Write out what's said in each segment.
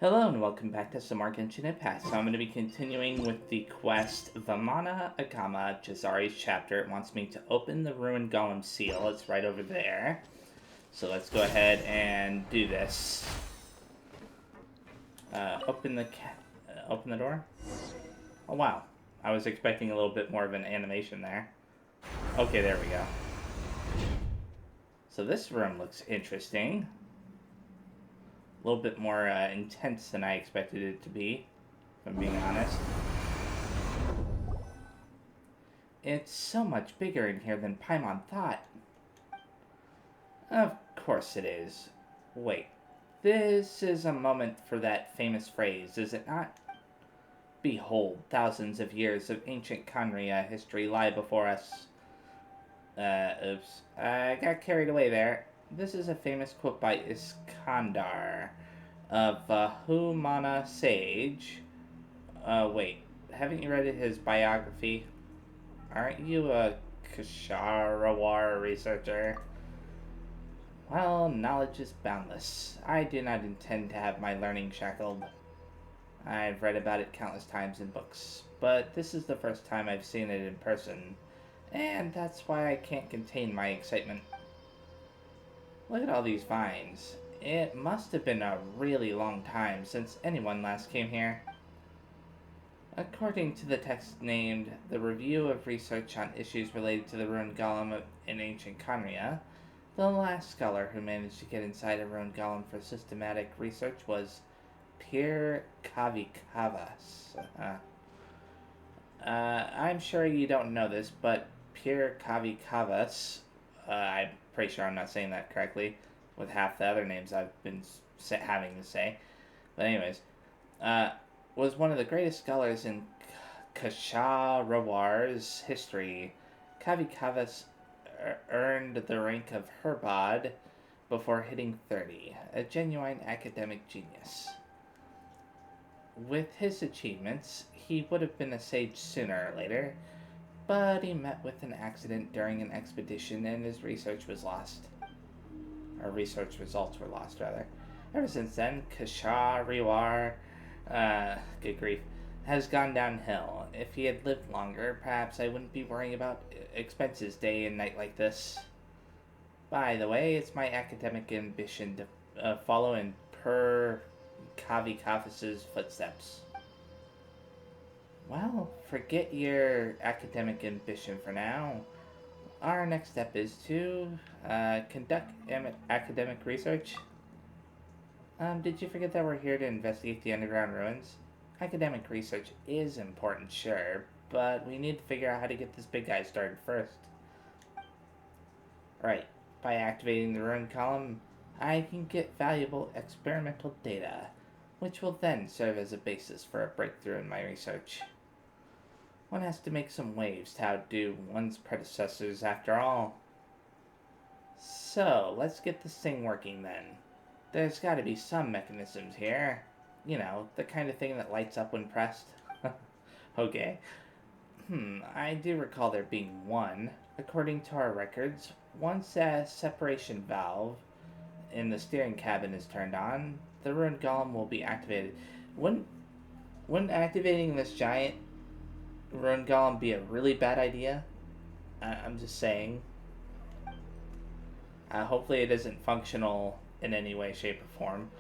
Hello and welcome back to some more Genshin Impact. So I'm going to be continuing with the quest Vamana Agama Jazari's chapter. It wants me to open the Ruin Golem seal. It's right over there. So let's go ahead and do this. Open the door. Oh wow, I was expecting a little bit more of an animation there. Okay, there we go. So this room looks interesting. A little bit more intense than I expected it to be, if I'm being honest. It's so much bigger in here than Paimon thought. Of course it is. Wait, this is a moment for that famous phrase, is it not? Behold, thousands of years of ancient Khaenri'ah history lie before us. Oops. I got carried away there. This is a famous quote by Iskandar of Humana Sage. Wait, haven't you read his biography? Aren't you a Ksharawar researcher? Well, knowledge is boundless. I do not intend to have my learning shackled. I've read about it countless times in books, but this is the first time I've seen it in person, and that's why I can't contain my excitement. Look at all these vines. It must have been a really long time since anyone last came here. According to the text named The Review of Research on Issues Related to the Ruin Golem in Ancient Khaenri'ah, the last scholar who managed to get inside a Ruin Golem for systematic research was Pierre Kavikavas. I'm sure you don't know this, but Pierre Kavikavas, I'm pretty sure I'm not saying that correctly, with half the other names I've been having to say. But anyways, was one of the greatest scholars in Kasharawar's history. Kavikavas earned the rank of Herbad before hitting 30, a genuine academic genius. With his achievements, he would have been a sage sooner or later, but he met with an accident during an expedition and his research was lost. Or research results were lost, rather. Ever since then, Kashariwar, good grief, has gone downhill. If he had lived longer, perhaps I wouldn't be worrying about expenses day and night like this. By the way, it's my academic ambition to follow in Per Kavikafis's footsteps. Well, forget your academic ambition for now. Our next step is to conduct academic research. Did you forget that we're here to investigate the underground ruins? Academic research is important, sure, but we need to figure out how to get this big guy started first. Right, by activating the Ruin Column, I can get valuable experimental data, which will then serve as a basis for a breakthrough in my research. One has to make some waves to outdo one's predecessors after all. So, let's get this thing working then. There's gotta be some mechanisms here. You know, the kind of thing that lights up when pressed. Okay. I do recall there being one. According to our records, once a separation valve in the steering cabin is turned on, the Ruin Golem will be activated. Wouldn't activating this giant Ruin Golem be a really bad idea? I'm just saying. Hopefully it isn't functional in any way, shape, or form.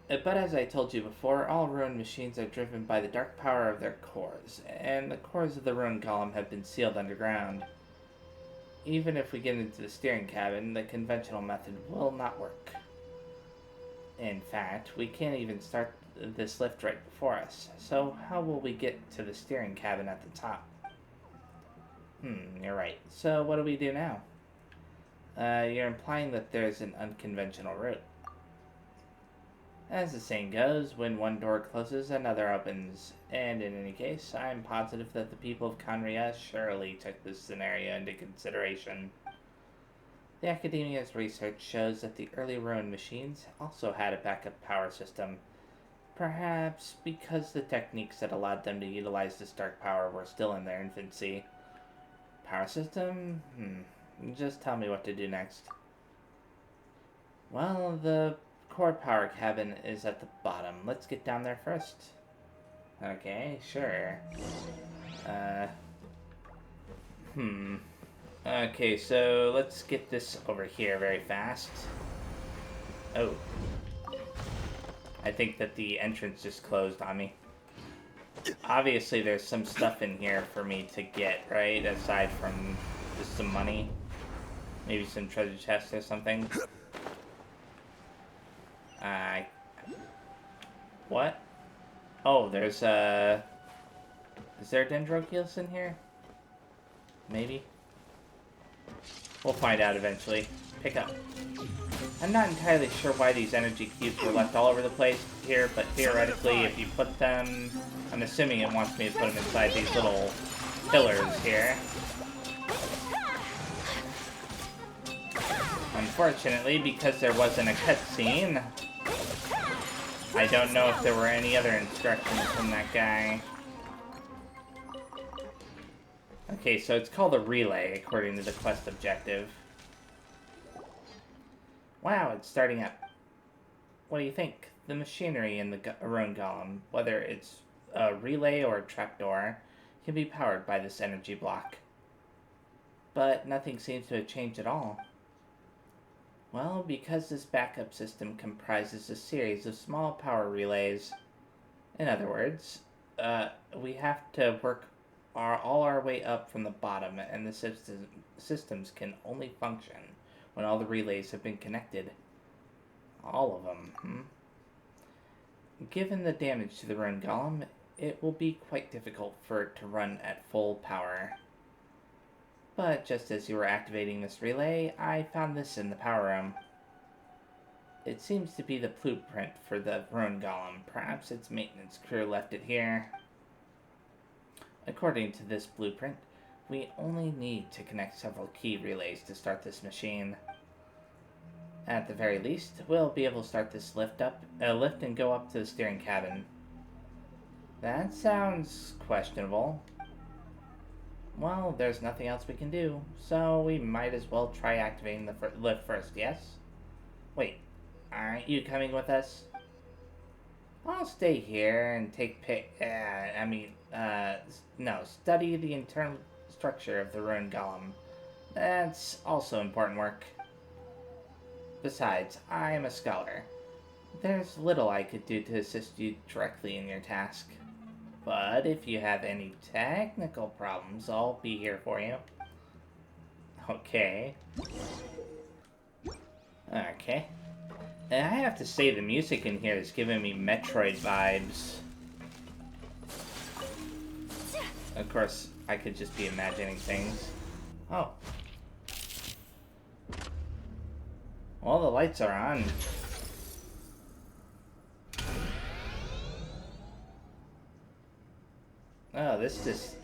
But as I told you before, all Ruin machines are driven by the dark power of their cores, and the cores of the Ruin Golem have been sealed underground. Even if we get into the steering cabin, the conventional method will not work. In fact, we can't even start this lift right before us, so how will we get to the steering cabin at the top? You're right. So what do we do now? You're implying that there's an unconventional route. As the saying goes, when one door closes, another opens, and in any case, I'm positive that the people of Khaenri'ah surely took this scenario into consideration. The Academia's research shows that the early Ruin machines also had a backup power system, perhaps because the techniques that allowed them to utilize this dark power were still in their infancy. Power system? Just tell me what to do next. Well, the core power cabin is at the bottom. Let's get down there first. Okay, sure. Okay, so let's get this over here very fast. Oh. I think that the entrance just closed on me. Obviously, there's some stuff in here for me to get, right? Aside from just some money. Maybe some treasure chests or something. What? Oh, there's a... Is there a Dendroculus in here? Maybe? We'll find out eventually. Pick up. I'm not entirely sure why these energy cubes were left all over the place here, but theoretically, if you put them... I'm assuming it wants me to put them inside these little pillars here. Unfortunately, because there wasn't a cutscene, I don't know if there were any other instructions from that guy. Okay, so it's called a relay, according to the quest objective. Wow, it's starting up. What do you think? The machinery in the Ruin Golem, whether it's a relay or a trapdoor, can be powered by this energy block. But nothing seems to have changed at all. Well, because this backup system comprises a series of small power relays. In other words, we have to work all our way up from the bottom, and the systems can only function when all the relays have been connected. All of them, Given the damage to the Ruin Golem, it will be quite difficult for it to run at full power. But just as you were activating this relay, I found this in the power room. It seems to be the blueprint for the Ruin Golem. Perhaps its maintenance crew left it here. According to this blueprint, we only need to connect several key relays to start this machine. At the very least, we'll be able to start this lift and go up to the steering cabin. That sounds questionable. Well, there's nothing else we can do, so we might as well try activating the lift first, yes? Wait, aren't you coming with us? I'll stay here and study the internal structure of the Ruin Golem. That's also important work. Besides, I am a scholar. There's little I could do to assist you directly in your task. But if you have any technical problems, I'll be here for you. Okay. Okay. And I have to say, the music in here is giving me Metroid vibes. Of course, I could just be imagining things. Oh. All the lights are on. Oh, this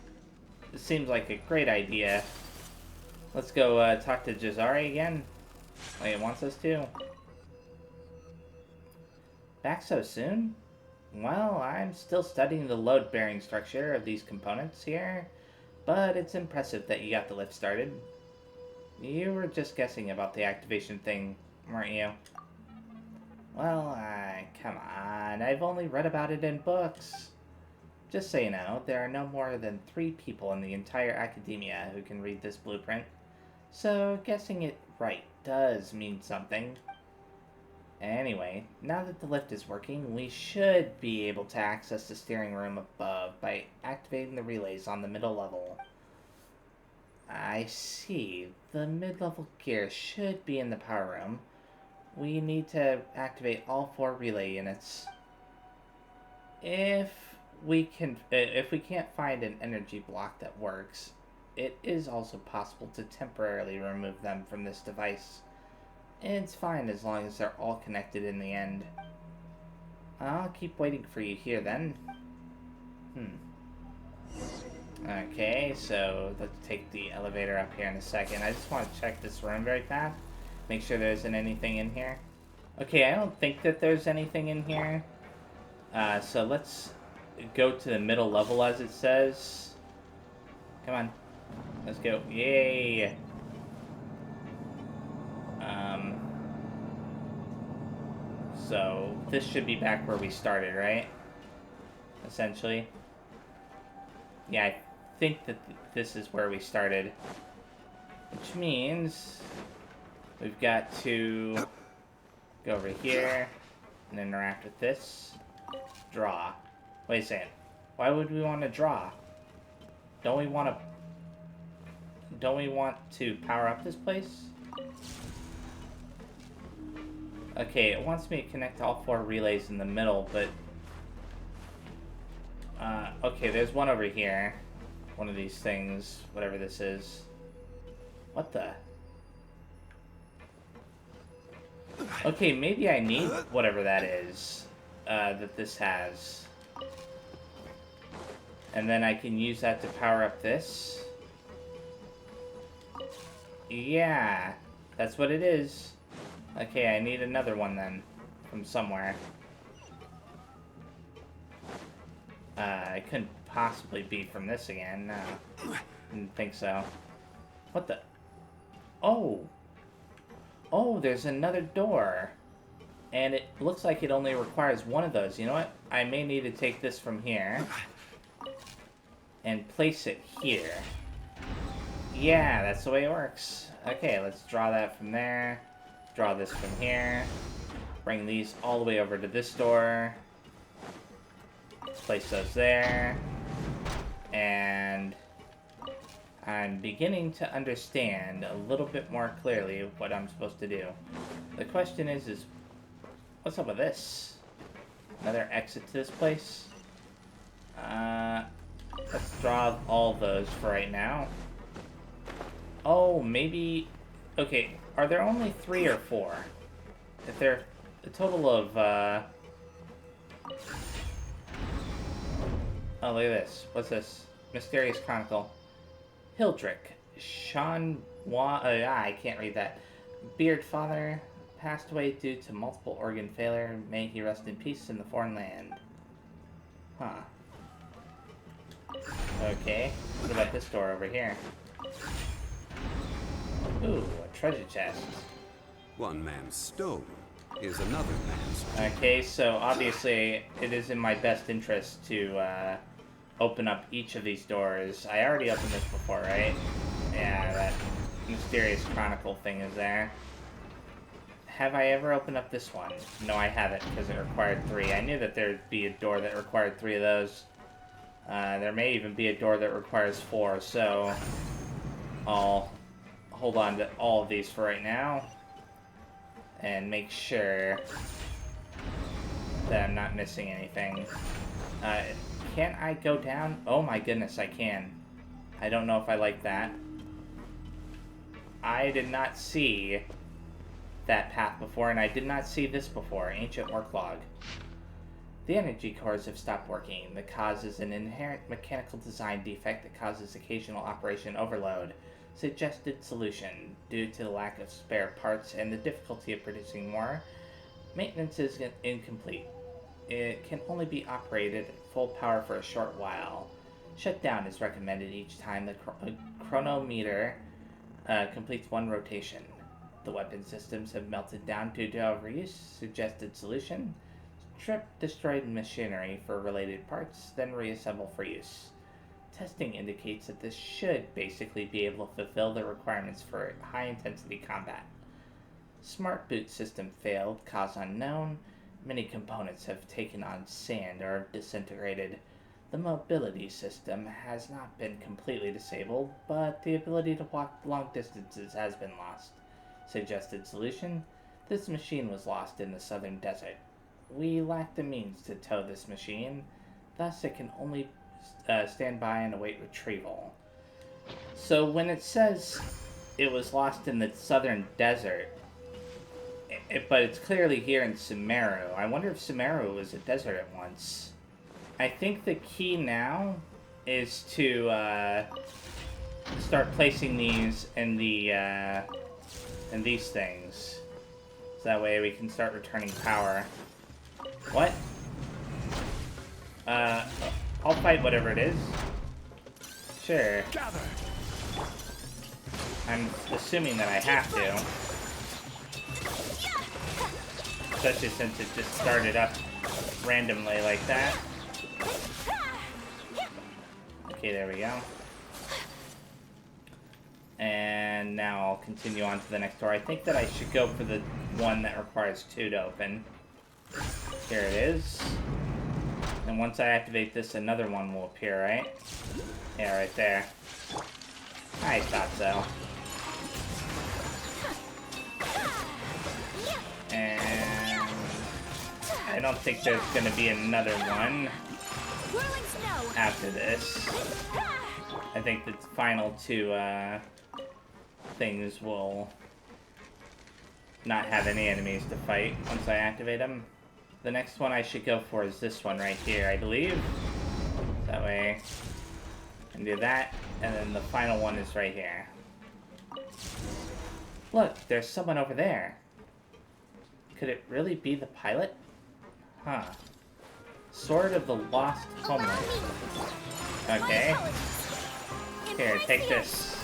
seems like a great idea. Let's go talk to Jazari again. Like it wants us to. Back so soon? Well, I'm still studying the load-bearing structure of these components here, but it's impressive that you got the lift started. You were just guessing about the activation thing, weren't you? Well, come on, I've only read about it in books. Just so you know, there are no more than 3 people in the entire academia who can read this blueprint, so guessing it right does mean something. Anyway, now that the lift is working, we should be able to access the steering room above by activating the relays on the middle level. I see. The mid-level gear should be in the power room. We need to activate all 4 relay units. If we can't find an energy block that works, it is also possible to temporarily remove them from this device. It's fine as long as they're all connected in the end. I'll keep waiting for you here then. Okay, so let's take the elevator up here in a second. I just want to check this room very fast. Make sure there isn't anything in here. Okay, I don't think that there's anything in here. So let's go to the middle level as it says. Come on. Let's go. Yay! So this should be back where we started, right? Essentially. Yeah, I think that this is where we started. Which means we've got to go over here and interact with this. Draw. Wait a second. Why would we want to draw? Don't we want to power up this place? Okay, it wants me to connect all 4 relays in the middle, but... okay, there's one over here. One of these things, whatever this is. What the? Okay, maybe I need whatever that is, that this has. And then I can use that to power up this. Yeah, that's what it is. Okay, I need another one then, from somewhere. It couldn't possibly be from this again, no. Didn't think so. What the? Oh! Oh, there's another door. And it looks like it only requires one of those. You know what? I may need to take this from here and place it here. Yeah, that's the way it works. Okay, let's draw that from there. Draw this from here. Bring these all the way over to this door. Place those there. And I'm beginning to understand a little bit more clearly what I'm supposed to do. The question is what's up with this? Another exit to this place? Let's draw all those for right now. Oh, maybe... Okay, are there only 3 or 4? If there are a total of, Oh, look at this. What's this? Mysterious Chronicle. Hildrick. I can't read that. Beard Father passed away due to multiple organ failure. May he rest in peace in the foreign land. Huh. Okay. What about this door over here? Ooh, a treasure chest. One man's stone is another man's... Okay, so obviously it is in my best interest to open up each of these doors. I already opened this before, right? Yeah, that Mysterious Chronicle thing is there. Have I ever opened up this one? No, I haven't, because it required 3. I knew that there'd be a door that required 3 of those. There may even be a door that requires 4, so I'll hold on to all of these for right now and make sure that I'm not missing anything. Can I go down? Oh my goodness, I can. I don't know if I like that. I did not see that path before, and I did not see this before. Ancient work log. The energy cores have stopped working. The cause is an inherent mechanical design defect that causes occasional operation overload. Suggested solution. Due to the lack of spare parts and the difficulty of producing more, maintenance is incomplete. It can only be operated at full power for a short while. Shutdown is recommended each time the chronometer completes 1 rotation. The weapon systems have melted down due to overuse. Suggested solution. Strip destroyed machinery for related parts, then reassemble for use. Testing indicates that this should basically be able to fulfill the requirements for high-intensity combat. Smart boot system failed, cause unknown. Many components have taken on sand or have disintegrated. The mobility system has not been completely disabled, but the ability to walk long distances has been lost. Suggested solution. This machine was lost in the southern desert. We lack the means to tow this machine, thus it can only stand by and await retrieval. So when it says it was lost in the southern desert, but it's clearly here in Sumeru. I wonder if Sumeru was a desert at once. I think the key now is to start placing these in the in these things, so that way we can start returning power. What? I'll fight whatever it is. Sure. I'm assuming that I have to. especially since it just started up randomly like that. Okay, there we go. And now I'll continue on to the next door. I think that I should go for the one that requires 2 to open. Here it is. And once I activate this, another one will appear, right? Yeah, right there. I thought so. And I don't think there's going to be another one after this. I think the final 2 things will not have any enemies to fight once I activate them. The next one I should go for is this one right here, I believe. That way I can do that, and then the final one is right here. Look, there's someone over there. Could it really be the pilot? Huh. Sword of the Lost Homeland. Okay. Here, take this.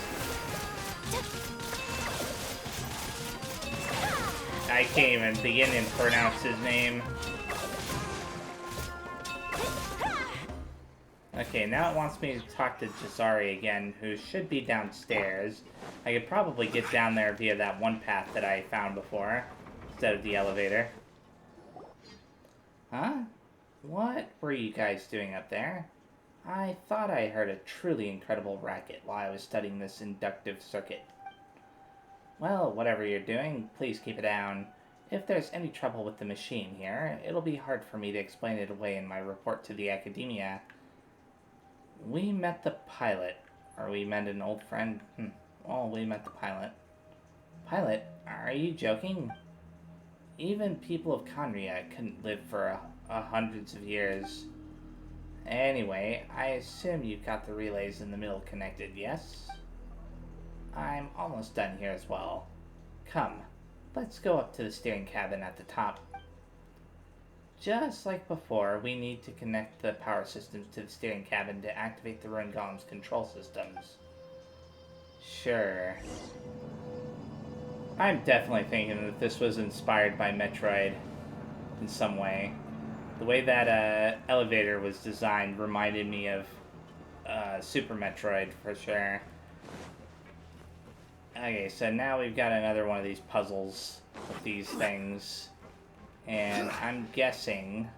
I can't even begin to pronounce his name. Okay, now it wants me to talk to Jazari again, who should be downstairs. I could probably get down there via that one path that I found before, instead of the elevator. Huh? What were you guys doing up there? I thought I heard a truly incredible racket while I was studying this inductive circuit. Well, whatever you're doing, please keep it down. If there's any trouble with the machine here, it'll be hard for me to explain it away in my report to the academia. We met the pilot. Or we met an old friend. Well, we met the pilot. Pilot? Are you joking? Even people of Conria couldn't live for hundreds of years. Anyway, I assume you've got the relays in the middle connected, yes? I'm almost done here as well. Come, let's go up to the steering cabin at the top. Just like before, we need to connect the power systems to the steering cabin to activate the Ruin Golem's control systems. Sure. I'm definitely thinking that this was inspired by Metroid in some way. The way that elevator was designed reminded me of Super Metroid for sure. Okay, so now we've got another one of these puzzles with these things. And I'm guessing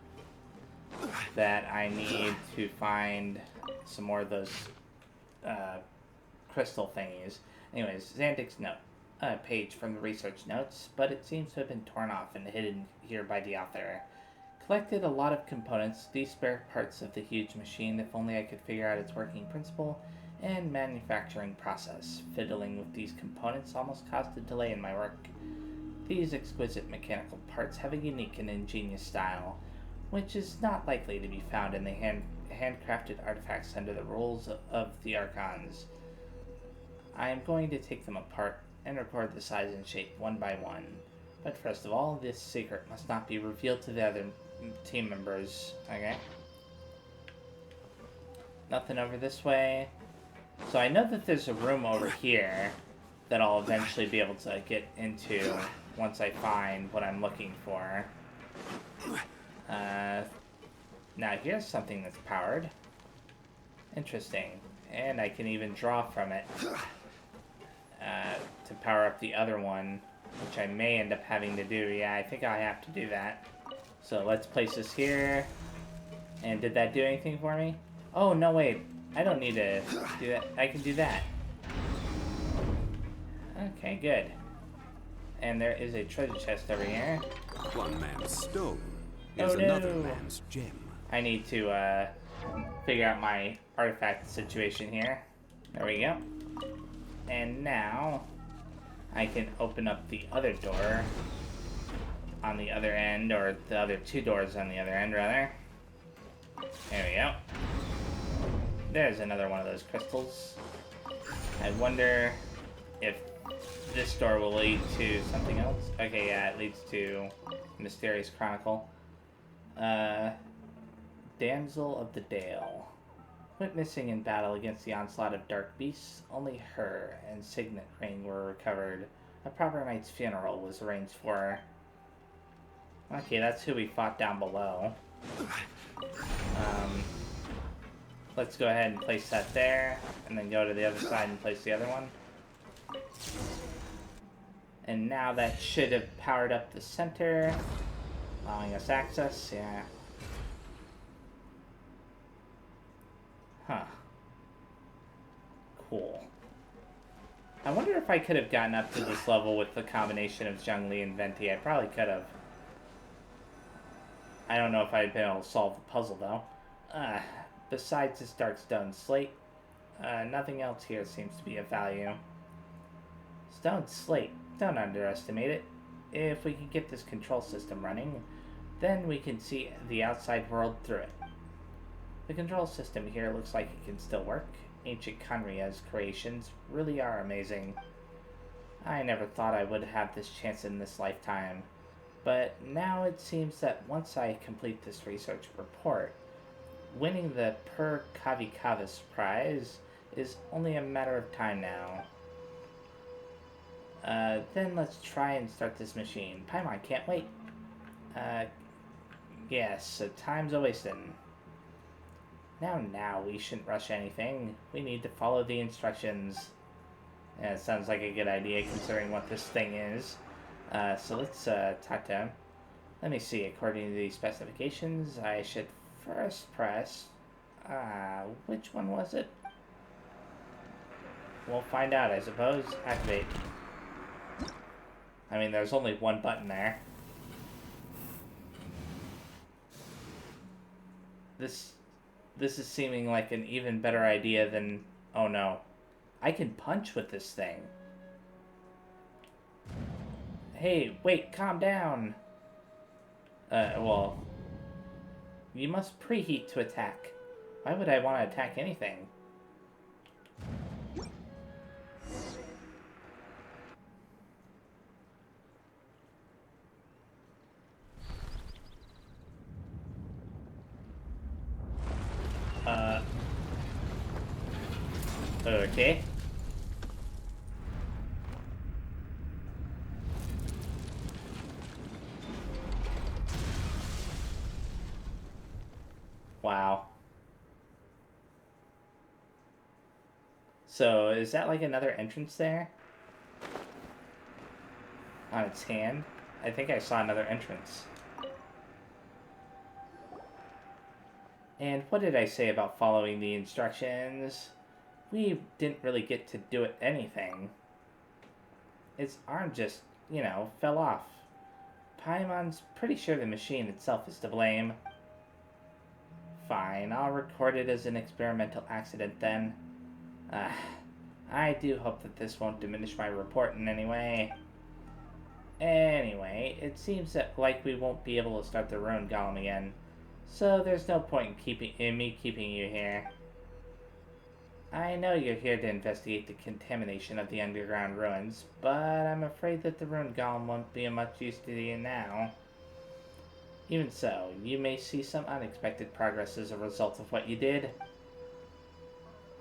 that I need to find some more of those crystal thingies. Anyways, Xantic's note. A page from the research notes, but it seems to have been torn off and hidden here by the author. Collected a lot of components, these spare parts of the huge machine, if only I could figure out its working principle and manufacturing process. Fiddling with these components almost caused a delay in my work. These exquisite mechanical parts have a unique and ingenious style, which is not likely to be found in the handcrafted artifacts under the rules of the Archons. I am going to take them apart and record the size and shape one by one. But first of all, this secret must not be revealed to the other team members. Okay. Nothing over this way. So I know that there's a room over here that I'll eventually be able to get into once I find what I'm looking for. Now here's something that's powered. Interesting. And I can even draw from it to power up the other one, which I may end up having to do. Yeah, I think I have to do that. So let's place this here. And did that do anything for me? Oh, no, wait. I don't need to do that. I can do that. Okay, good. And there is a treasure chest over here. One man's stone is another man's gem. I need to figure out my artifact situation here. There we go. And now I can open up the other door on the other end, or the other 2 doors on the other end, rather. There we go. There's another one of those crystals. I wonder if this door will lead to something else. Okay, yeah, it leads to Mysterious Chronicle. Damsel of the Dale. Went missing in battle against the onslaught of dark beasts. Only her and Signet Ring were recovered. A proper knight's funeral was arranged for her. Okay, that's who we fought down below. Let's go ahead and place that there, and then go to the other side and place the other one. And now that should have powered up the center, allowing us access, yeah. Huh. Cool. I wonder if I could have gotten up to this level with the combination of Zhongli and Venti. I probably could have. I don't know if I'd been able to solve the puzzle, though. Besides this dark stone slate, nothing else here seems to be of value. Stone slate. Don't underestimate it. If we can get this control system running, then we can see the outside world through it. The control system here looks like it can still work. Ancient Khaenri'ah's creations really are amazing. I never thought I would have this chance in this lifetime, but now it seems that once I complete this research report, winning the Per Kavikavis prize is only a matter of time now. Then let's try and start this machine. Paimon can't wait. Yes, so time's a-wasting. Now, we shouldn't rush anything. We need to follow the instructions. Yeah, it sounds like a good idea considering what this thing is. So let's talk to him. Let me see, according to the specifications, I should first press... which one was it? We'll find out, I suppose. Activate. I mean, there's only one button there. This is seeming like an even better idea than... Oh no. I can punch with this thing. Hey, wait, calm down. Well... You must preheat to attack. Why would I want to attack anything? Okay. Wow. So, is that like another entrance there? On its hand? I think I saw another entrance. And what did I say about following the instructions? We didn't really get to do anything. Its arm just, fell off. Paimon's pretty sure the machine itself is to blame. Fine, I'll record it as an experimental accident then. I do hope that this won't diminish my report in any way. Anyway, it seems that like we won't be able to start the Ruin Golem again, so there's no point in me keeping you here. I know you're here to investigate the contamination of the underground ruins, but I'm afraid that the Ruin Golem won't be of much use to you now. Even so, you may see some unexpected progress as a result of what you did.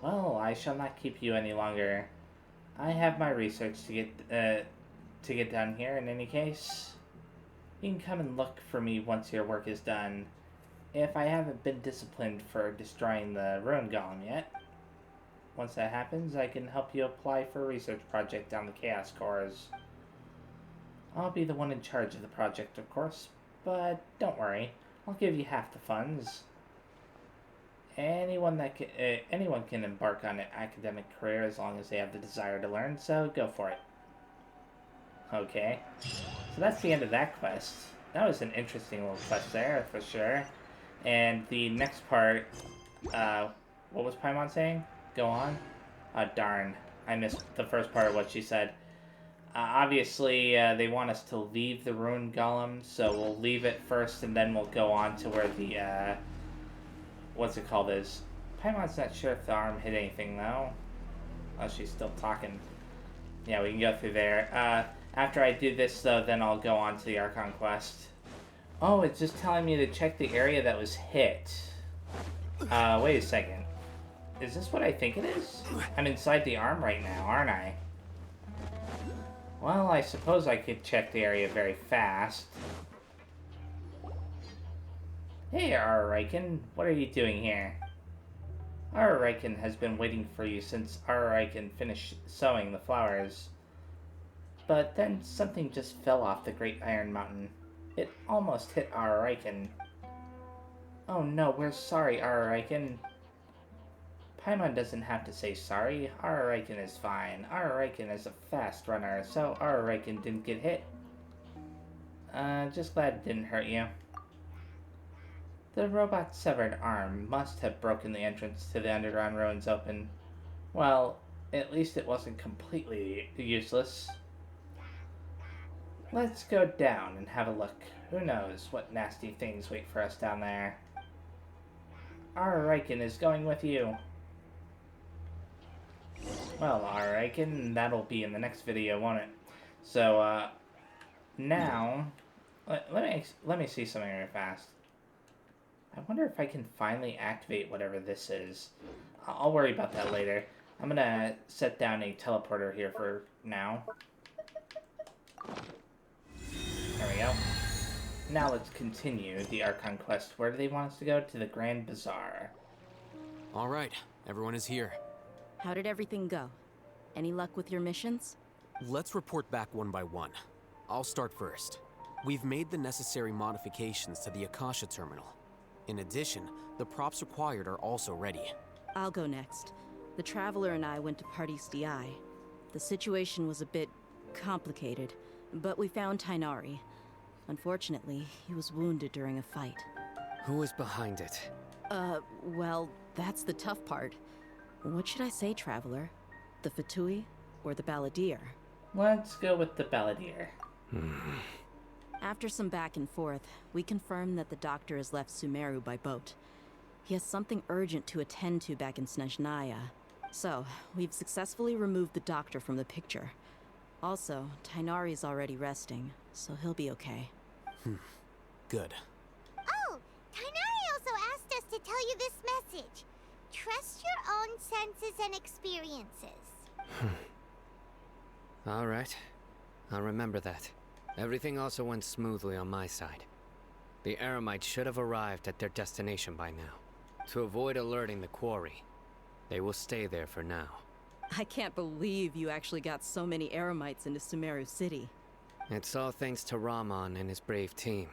Well, I shall not keep you any longer. I have my research to get done here in any case. You can come and look for me once your work is done. If I haven't been disciplined for destroying the Ruin Golem yet. Once that happens, I can help you apply for a research project on the Chaos Cores. I'll be the one in charge of the project, of course, but don't worry, I'll give you half the funds. Anyone can embark on an academic career as long as they have the desire to learn, so go for it. Okay, so that's the end of that quest. That was an interesting little quest there, for sure. And the next part, what was Paimon saying? Go on? Oh, darn. I missed the first part of what she said. Obviously, they want us to leave the Ruin Golem, so we'll leave it first, and then we'll go on to where the, what's it called is. Paimon's not sure if the arm hit anything, though. Oh, she's still talking. Yeah, we can go through there. After I do this, though, then I'll go on to the Archon quest. Oh, it's just telling me to check the area that was hit. Wait a second. Is this what I think it is? I'm inside the arm right now, aren't I? Well, I suppose I could check the area very fast. Hey, Archon, what are you doing here? Archon has been waiting for you since Archon finished sowing the flowers. But then something just fell off the Great Iron Mountain. It almost hit Archon. Oh no, we're sorry, Archon. Paimon doesn't have to say sorry. Archon is fine. Archon is a fast runner, so Archon didn't get hit. Just glad it didn't hurt you. The robot's severed arm must have broken the entrance to the underground ruins open. Well, at least it wasn't completely useless. Let's go down and have a look. Who knows what nasty things wait for us down there. Archon is going with you. Well, Archon, that'll be in the next video, won't it? So, now, let me see something real fast. I wonder if I can finally activate whatever this is. I'll worry about that later. I'm gonna set down a teleporter here for now. There we go. Now let's continue the Archon quest. Where do they want us to go? To the Grand Bazaar. Alright, everyone is here. How did everything go? Any luck with your missions? Let's report back one by one. I'll start first. We've made the necessary modifications to the Akasha terminal. In addition, the props required are also ready. I'll go next. The Traveler and I went to Party's DI. The situation was a bit complicated, but we found Tainari. Unfortunately, he was wounded during a fight. Who was behind it? Well, that's the tough part. What should I say, Traveler? The Fatui or the Balladeer? Let's go with the Balladeer. After some back and forth, we confirmed that the doctor has left Sumeru by boat. He has something urgent to attend to back in Snezhnaya. So, we've successfully removed the doctor from the picture. Also, Tainari's already resting, so he'll be okay. Good. Oh, Tainari also asked us to tell you this message. Trust your own senses and experiences. All right. I'll remember that. Everything also went smoothly on my side. The Eremites should have arrived at their destination by now. To avoid alerting the quarry, they will stay there for now. I can't believe you actually got so many Eremites into Sumeru City. It's all thanks to Rahman and his brave team,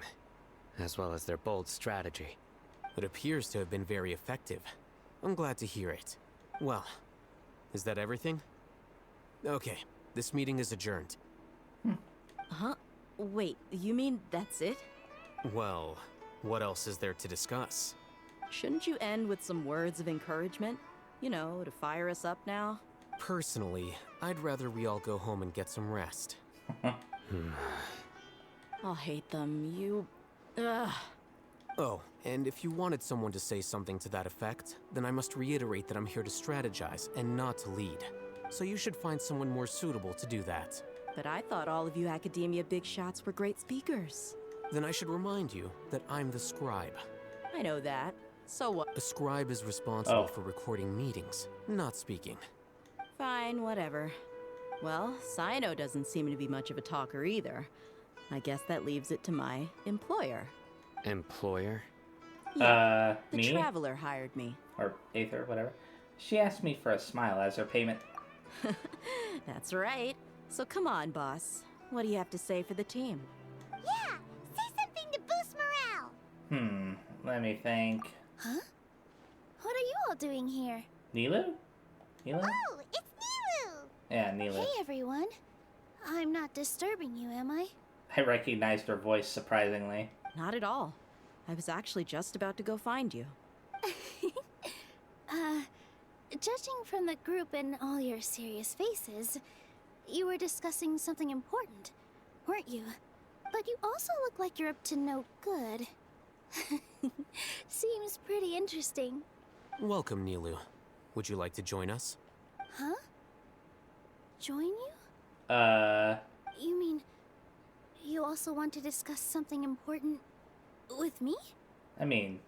as well as their bold strategy. It appears to have been very effective. I'm glad to hear it. Well, is that everything? Okay, this meeting is adjourned. Huh? Wait, you mean that's it? Well, what else is there to discuss? Shouldn't you end with some words of encouragement? You know, to fire us up now? Personally, I'd rather we all go home and get some rest. I'll hate them, you... Ugh. Oh, and if you wanted someone to say something to that effect, then I must reiterate that I'm here to strategize and not to lead. So you should find someone more suitable to do that. But I thought all of you Academia big shots were great speakers. Then I should remind you that I'm the scribe. I know that. So what? A scribe is responsible for recording meetings, not speaking. Fine, whatever. Well, Sino doesn't seem to be much of a talker either. I guess that leaves it to my employer. Employer? The Me? Traveler hired me. Or Aether, whatever. She asked me for a smile as her payment. That's right. So come on, boss. What do you have to say for the team? Yeah, say something to boost morale. Let me think. Huh? What are you all doing here? Nilu? Nilu? Oh, it's Nilu! Yeah, Nilu. Hey, everyone. I'm not disturbing you, am I? I recognized her voice, surprisingly. Not at all. I was actually just about to go find you. Judging from the group and all your serious faces, you were discussing something important, weren't you? But you also look like you're up to no good. Seems pretty interesting. Welcome, Nilu. Would you like to join us? Huh? Join you? You mean you also want to discuss something important with me? I mean,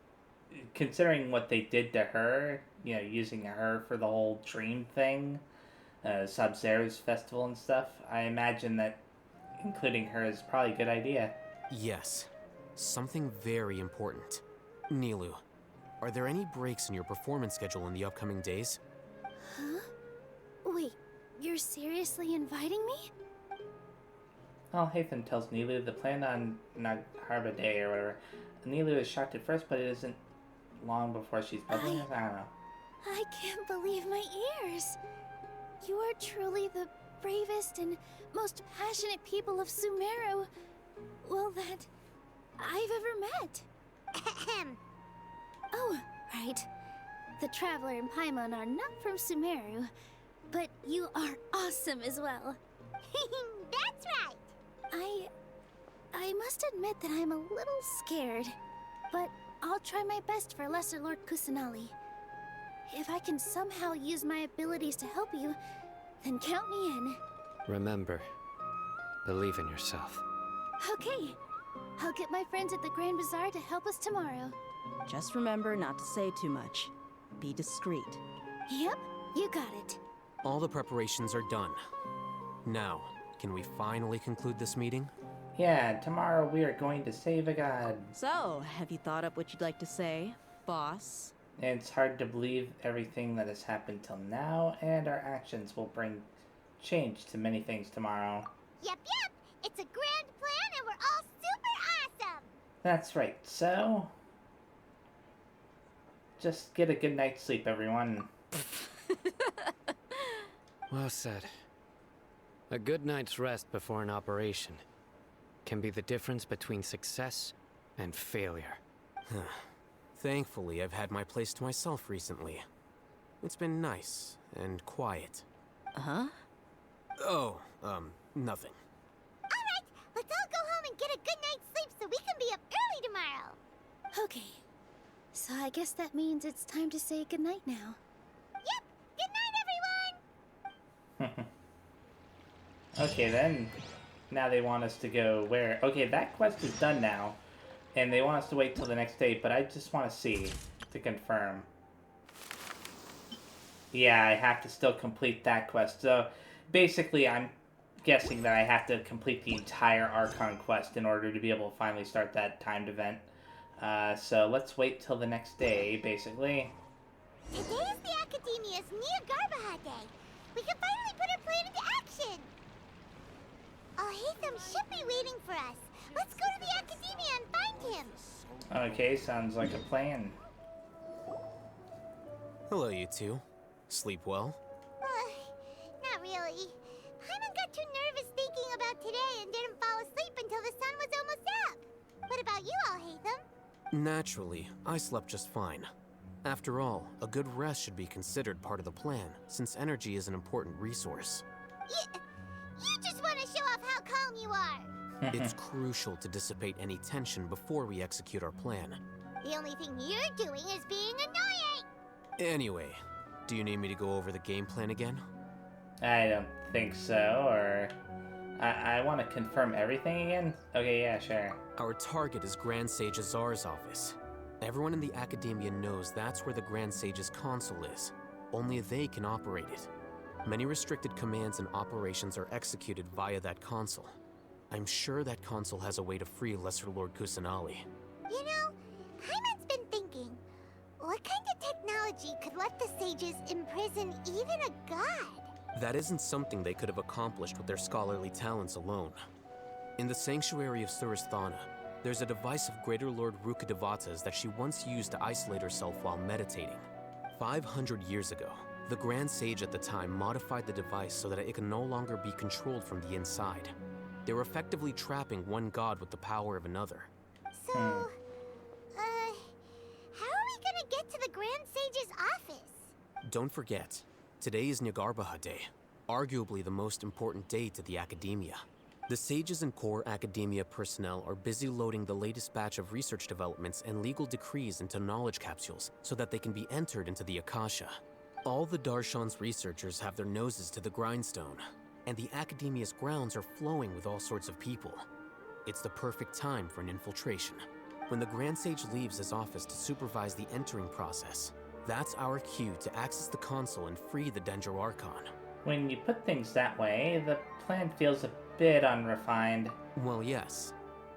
considering what they did to her, you know, using her for the whole dream thing, Sub-Zero's festival and stuff, I imagine that including her is probably a good idea. Yes. Something very important. Nilu, are there any breaks in your performance schedule in the upcoming days? Huh? Wait, you're seriously inviting me? Well, Hatham tells Nilu the plan on Nagharba Day or whatever. Nilu is shocked at first, but it isn't long before she's bubbling. I don't know. I can't believe my ears. You are truly the bravest and most passionate people of Sumeru, well, that I've ever met. Oh, right. The Traveler and Paimon are not from Sumeru, but you are awesome as well. That's right. I must admit that I'm a little scared, but I'll try my best for Lesser Lord Kusanali. If I can somehow use my abilities to help you, then count me in. Remember, believe in yourself. Okay. I'll get my friends at the Grand Bazaar to help us tomorrow. Just remember not to say too much. Be discreet. Yep, you got it. All the preparations are done. Now, can we finally conclude this meeting? Yeah, tomorrow we are going to save a god. So, have you thought up what you'd like to say, boss? And it's hard to believe everything that has happened till now, and our actions will bring change to many things tomorrow. Yep. It's a grand plan and we're all super awesome. That's right, so... just get a good night's sleep, everyone. Well said. A good night's rest before an operation can be the difference between success and failure. Thankfully, I've had my place to myself recently. It's been nice and quiet. Huh? Oh, nothing. Alright, let's all go home and get a good night's sleep so we can be up early tomorrow. Okay. So I guess that means it's time to say goodnight now. Yep, good night everyone. Okay then, now they want us to go where? Okay, that quest is done now, and they want us to wait till the next day, but I just want to see, to confirm. Yeah, I have to still complete that quest, so basically I'm guessing that I have to complete the entire Archon quest in order to be able to finally start that timed event. So let's wait till the next day, basically. Today is the Academia's Neogarbaha Day. We can finally put our plan into action. Hatham should be waiting for us. Let's go to the Academia and find him. Okay, sounds like a plan. Hello, you two. Sleep well? Not really. Paimon got too nervous thinking about today and didn't fall asleep until the sun was almost up. What about you all, Hatham? Naturally, I slept just fine. After all, a good rest should be considered part of the plan, since energy is an important resource. You just want to show off how calm you are. It's crucial to dissipate any tension before we execute our plan. The only thing you're doing is being annoying. Anyway, do you need me to go over the game plan again? I don't think so, or... I want to confirm everything again? Okay, yeah, sure. Our target is Grand Sage Azar's office. Everyone in the Academia knows that's where the Grand Sage's console is. Only they can operate it. Many restricted commands and operations are executed via that console. I'm sure that console has a way to free Lesser Lord Kusanali. You know, Paimon's been thinking, what kind of technology could let the sages imprison even a god? That isn't something they could have accomplished with their scholarly talents alone. In the Sanctuary of Suristhana, there's a device of Greater Lord Rukkhadevata's that she once used to isolate herself while meditating. 500 years ago, the Grand Sage at the time modified the device so that it can no longer be controlled from the inside. They were effectively trapping one god with the power of another. So, how are we gonna get to the Grand Sage's office? Don't forget, today is Neogarbaha Day, arguably the most important day to the Academia. The sages and core Academia personnel are busy loading the latest batch of research developments and legal decrees into knowledge capsules so that they can be entered into the Akasha. All the Darshan's researchers have their noses to the grindstone, and the Academia's grounds are flowing with all sorts of people. It's the perfect time for an infiltration. When the Grand Sage leaves his office to supervise the entering process, that's our cue to access the console and free the Dendro Archon. When you put things that way, the plan feels a bit unrefined. Well, yes.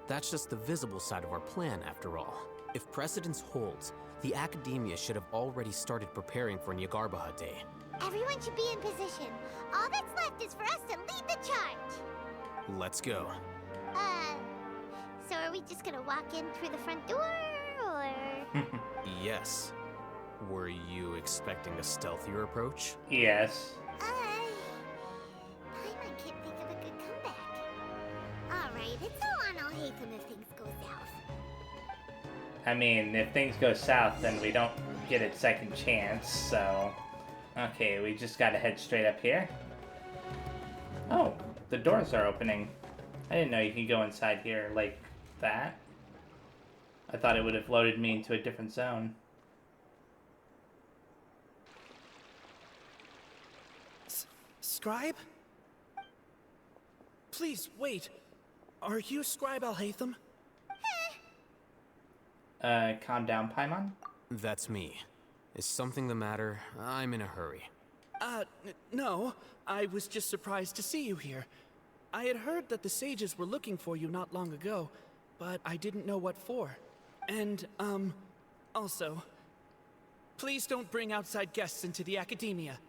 That's just the visible side of our plan, after all. If precedence holds, the Academia should have already started preparing for Nyargarbaha Day. Everyone should be in position. All that's left is for us to lead the charge. Let's go. So are we just gonna walk in through the front door, or? Yes. Were you expecting a stealthier approach? Yes. Paimon can't think of a good comeback. Alright, it's all on Alhaitham if things go south. I mean, if things go south, then we don't get a second chance, so... Okay, we just gotta head straight up here. Oh, the doors are opening. I didn't know you could go inside here like that. I thought it would have loaded me into a different zone. Scribe? Please, wait. Are you Scribe Alhaitham? Calm down, Paimon. That's me. Is something the matter? I'm in a hurry. No. I was just surprised to see you here. I had heard that the sages were looking for you not long ago, but I didn't know what for. And, also, please don't bring outside guests into the Academia.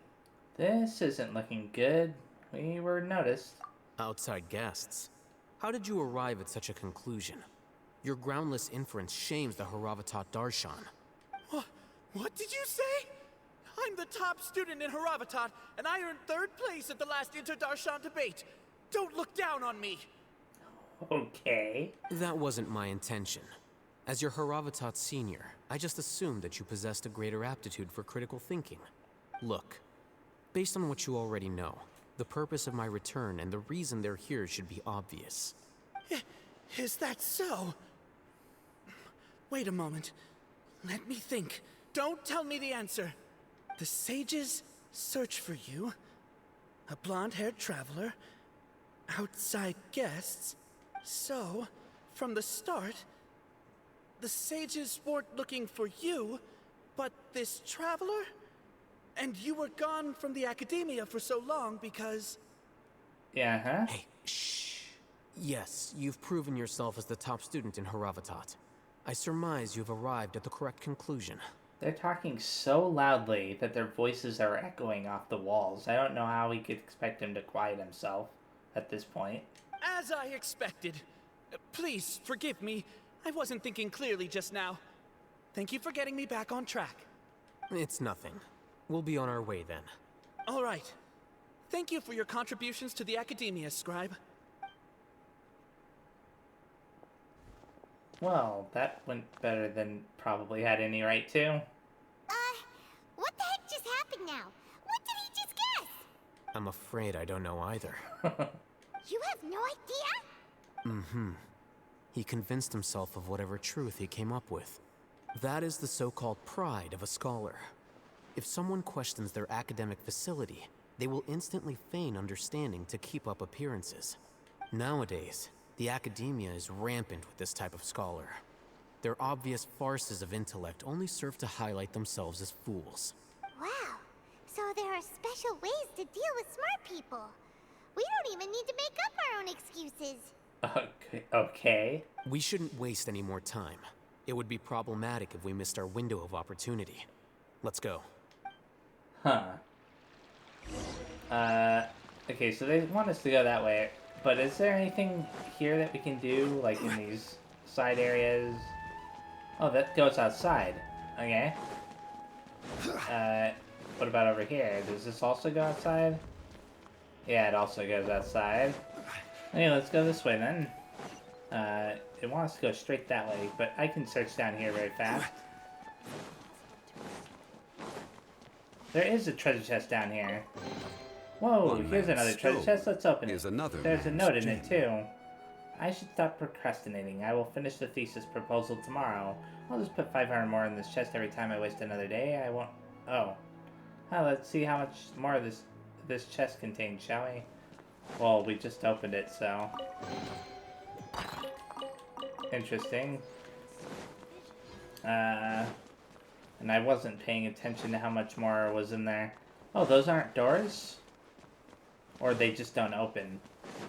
This isn't looking good. We were noticed. Outside guests? How did you arrive at such a conclusion? Your groundless inference shames the Haravatat Darshan. What did you say? I'm the top student in Haravatat, and I earned 3rd place at the last Inter-Darshan debate. Don't look down on me. Okay. That wasn't my intention. As your Haravatat senior, I just assumed that you possessed a greater aptitude for critical thinking. Look, based on what you already know, the purpose of my return and the reason they're here should be obvious. Is that so? Wait a moment. Let me think. Don't tell me the answer. The sages search for you. A blonde-haired traveler. Outside guests. So, from the start, the sages weren't looking for you, but this traveler? And you were gone from the Academia for so long because... Yeah, huh? Hey, shh. Yes, you've proven yourself as the top student in Haravatat. I surmise you've arrived at the correct conclusion. They're talking so loudly that their voices are echoing off the walls. I don't know how we could expect him to quiet himself at this point. As I expected. Please, forgive me. I wasn't thinking clearly just now. Thank you for getting me back on track. It's nothing. We'll be on our way then. All right. Thank you for your contributions to the Academia, Scribe. Well, that went better than probably had any right to. What the heck just happened now? What did he just guess? I'm afraid I don't know either. You have no idea? Mm-hmm. He convinced himself of whatever truth he came up with. That is the so-called pride of a scholar. If someone questions their academic facility, they will instantly feign understanding to keep up appearances. Nowadays, the Academia is rampant with this type of scholar. Their obvious farces of intellect only serve to highlight themselves as fools. Wow. So there are special ways to deal with smart people. We don't even need to make up our own excuses. Okay. We shouldn't waste any more time. It would be problematic if we missed our window of opportunity. Let's go. Huh. Okay, so they want us to go that way, but is there anything here that we can do, like in these side areas? Oh, that goes outside. Okay. What about over here? Does this also go outside? Yeah, it also goes outside. Okay, let's go this way then. It wants to go straight that way, but I can search down here very fast. There is a treasure chest down here. Whoa, here's another treasure chest. Let's open it. There's a note in it too. I should stop procrastinating. I will finish the thesis proposal tomorrow. I'll just put 500 more in this chest every time I waste another day. I won't... Oh. Let's see how much more of this chest contains, shall we? Well, we just opened it, so... Interesting. And I wasn't paying attention to how much more was in there. Oh, those aren't doors? Or they just don't open.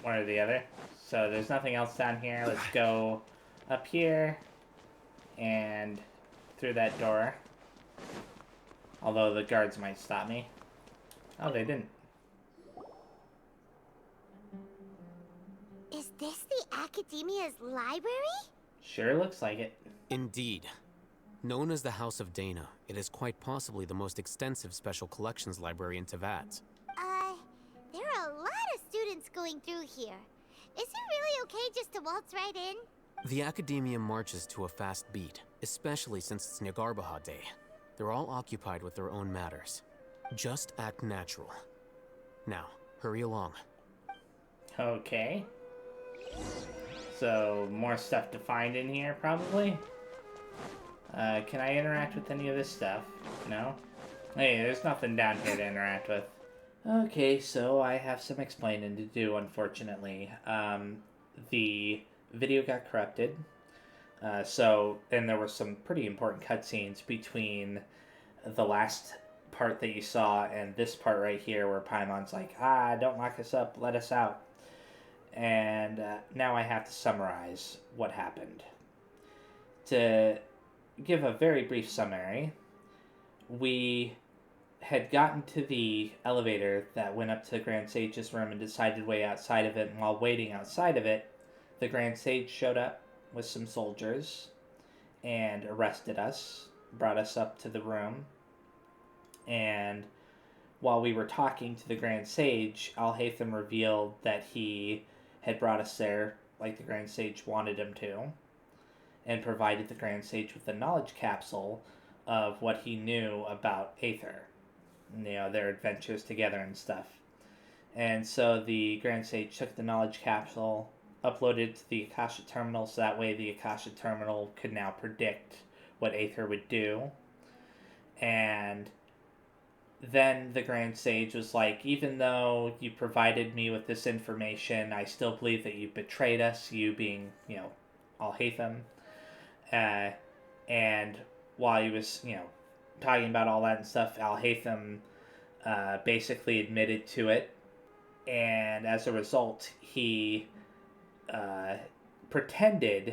One or the other. So there's nothing else down here. Let's go up here. and through that door. Although the guards might stop me. Oh, they didn't. Is this the Academia's library? Sure looks like it. Indeed. Known as the House of Dana, it is quite possibly the most extensive special collections library in Teyvat. There are a lot of students going through here. Is it really okay just to waltz right in? The Academia marches to a fast beat, especially since it's Nyargarbaha Day. They're all occupied with their own matters. Just act natural. Now, hurry along. Okay. So, more stuff to find in here, probably? Can I interact with any of this stuff? No? Hey, there's nothing down here to interact with. Okay, so I have some explaining to do, unfortunately. The video got corrupted. And there were some pretty important cutscenes between the last part that you saw and this part right here where Paimon's like, don't lock us up, let us out. And now I have to summarize what happened. To give a very brief summary, we had gotten to the elevator that went up to the Grand Sage's room and decided to wait outside of it, and while waiting outside of it, the Grand Sage showed up with some soldiers and arrested us, brought us up to the room, and while we were talking to the Grand Sage, Alhaitham revealed that he had brought us there like the Grand Sage wanted him to, and provided the Grand Sage with a knowledge capsule of what he knew about Aether. You know, their adventures together and stuff. And so the Grand Sage took the knowledge capsule, uploaded it to the Akasha Terminal, so that way the Akasha Terminal could now predict what Aether would do. And then the Grand Sage was like, even though you provided me with this information, I still believe that you betrayed us, you being, Alhaitham. And while he was, talking about all that and stuff, Alhaitham basically admitted to it. And as a result, he Alhaitham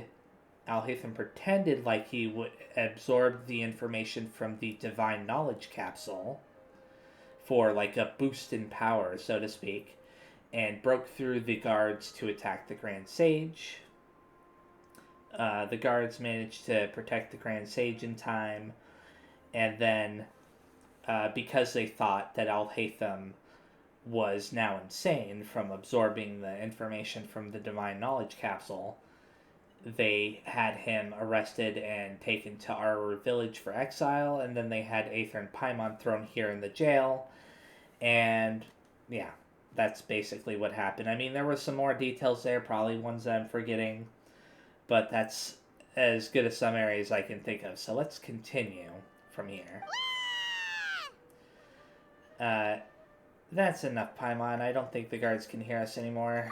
pretended like he would absorb the information from the Divine Knowledge Capsule for like a boost in power, so to speak, and broke through the guards to attack the Grand Sage. The guards managed to protect the Grand Sage in time, and then because they thought that Alhaitham was now insane from absorbing the information from the Divine Knowledge Capsule, they had him arrested and taken to our village for exile, and then they had Aether and Paimon thrown here in the jail, and yeah, that's basically what happened. I mean, there were some more details there, probably ones that I'm forgetting, but that's as good a summary as I can think of, so let's continue from here. That's enough, Paimon. I don't think the guards can hear us anymore.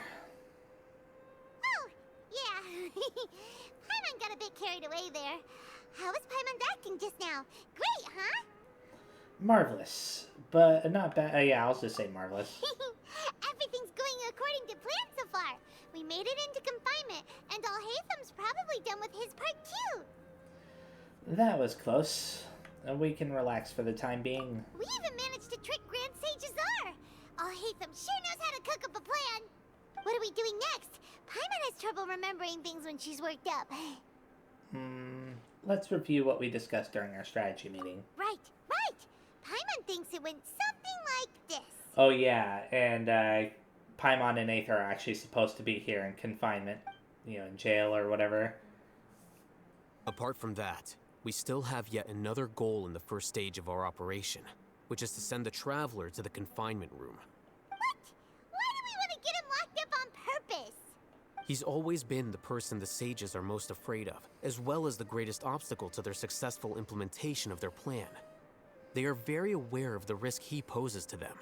Oh, yeah. Paimon got a bit carried away there. How was Paimon's acting just now? Great, huh? Marvelous. But not bad. Yeah, I'll just say marvelous. Everything's going according to plan so far. We made it into confinement, and Alhaitham's probably done with his part too. That was close. We can relax for the time being. We even managed to trick Grand Sage Azar. Alhaitham sure knows how to cook up a plan. What are we doing next? Paimon has trouble remembering things when she's worked up. Let's review what we discussed during our strategy meeting. Right. Paimon thinks it went something like this. Oh yeah, and Paimon and Aether are actually supposed to be here in confinement, in jail or whatever. Apart from that, we still have yet another goal in the first stage of our operation, which is to send the Traveler to the confinement room. What? Why do we want to get him locked up on purpose? He's always been the person the sages are most afraid of, as well as the greatest obstacle to their successful implementation of their plan. They are very aware of the risk he poses to them.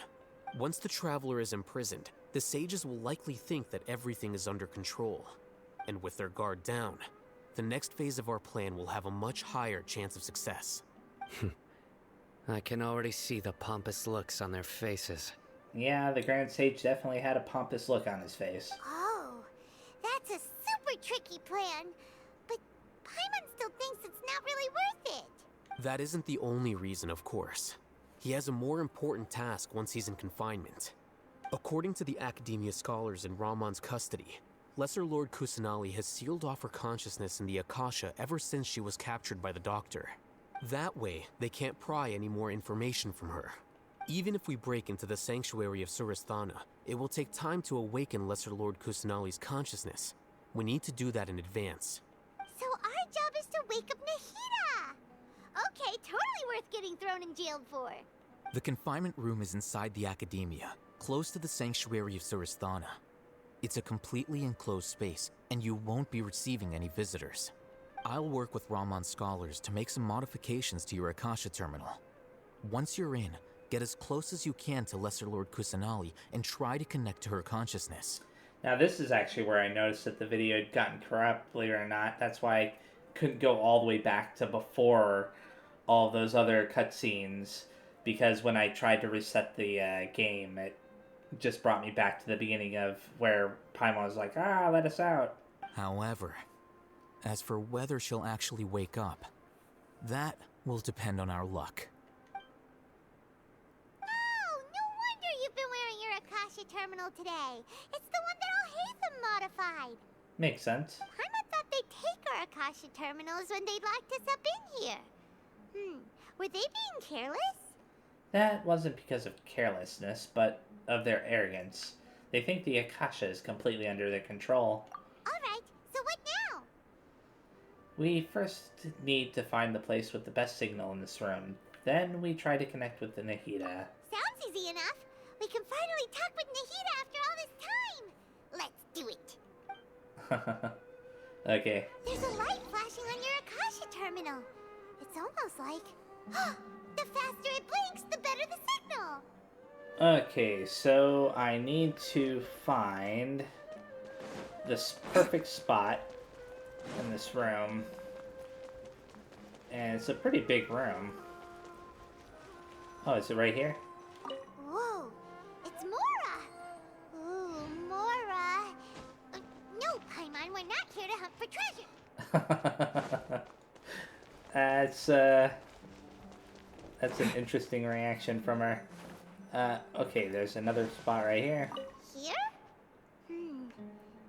Once the Traveler is imprisoned, the sages will likely think that everything is under control. And with their guard down, the next phase of our plan will have a much higher chance of success. I can already see the pompous looks on their faces. Yeah, the Grand Sage definitely had a pompous look on his face. Oh, that's a super tricky plan. But Paimon still still thinks it's not really worth it. That isn't the only reason, of course. He has a more important task once he's in confinement. According to the Academia scholars in Ramon's custody, Lesser Lord Kusanali has sealed off her consciousness in the Akasha ever since she was captured by the Doctor. That way, they can't pry any more information from her. Even if we break into the sanctuary of Surasthana, it will take time to awaken Lesser Lord Kusanali's consciousness. We need to do that in advance. So our job is to wake up Nahida! Okay, totally worth getting thrown in jail for. The confinement room is inside the Academia, close to the sanctuary of Surasthana. It's a completely enclosed space, and you won't be receiving any visitors. I'll work with Ramon's scholars to make some modifications to your Akasha terminal. Once you're in, get as close as you can to Lesser Lord Kusanali and try to connect to her consciousness. Now this is actually where I noticed that the video had gotten corrupt, believe it or not. That's why I couldn't go all the way back to before all those other cutscenes, because when I tried to reset the game, it just brought me back to the beginning of where Paimon was like, let us out. However, as for whether she'll actually wake up, that will depend on our luck. Oh, no wonder you've been wearing your Akasha terminal today. It's the one that all Hatham modified. Makes sense. Paimon thought they'd take our Akasha terminals when they'd locked us up in here. Were they being careless? That wasn't because of carelessness, but of their arrogance. They think the Akasha is completely under their control. Alright, so what now? We first need to find the place with the best signal in this room. Then we try to connect with the Nahida. Sounds easy enough. We can finally talk with Nahida after all this time. Let's do it. Okay. There's a light flashing on your Akasha terminal. It's almost like... the faster it blinks, the better the signal. Okay, so I need to find this perfect spot in this room. And it's a pretty big room. Oh, is it right here? Whoa, it's Mora. Ooh, Mora. No, Paimon, we're not here to hunt for treasure. That's an interesting reaction from her. Okay, there's another spot right here. Here?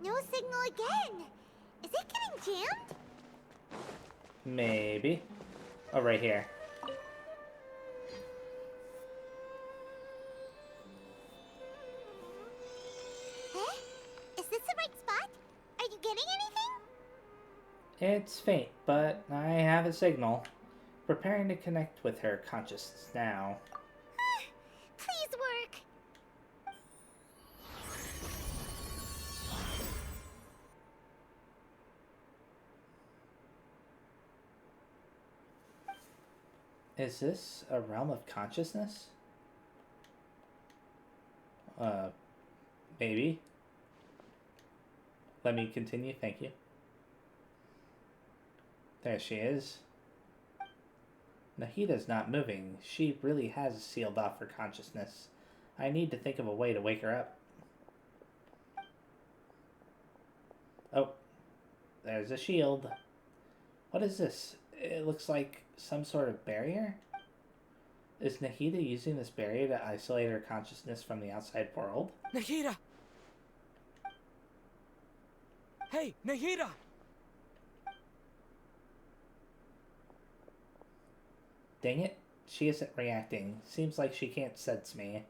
No signal again. Is it getting jammed? Maybe. Oh, right here. Huh? Is this the right spot? Are you getting anything? It's faint, but I have a signal. Preparing to connect with her consciousness now. Please work. Is this a realm of consciousness? Maybe. Let me continue, thank you. There she is. Nahida's not moving. She really has sealed off her consciousness. I need to think of a way to wake her up. Oh, there's a shield. What is this? It looks like some sort of barrier? Is Nahida using this barrier to isolate her consciousness from the outside world? Nahida! Hey, Nahida! Dang it, she isn't reacting. Seems like she can't sense me.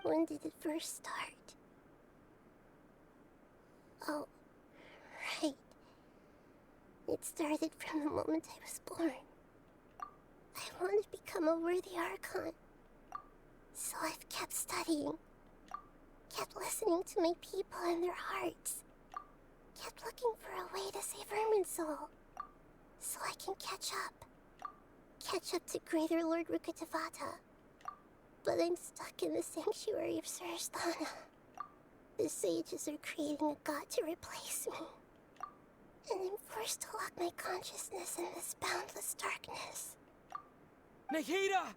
When did it first start? Oh, right. It started from the moment I was born. I wanted to become a worthy Archon. So I've kept studying. Kept listening to my people and their hearts. Kept looking for a way to save Irminsul. So I can catch up. Catch up to Greater Lord Rukkhadevata. But I'm stuck in the sanctuary of Surasthana. The sages are creating a god to replace me. And I'm forced to lock my consciousness in this boundless darkness. Nahida!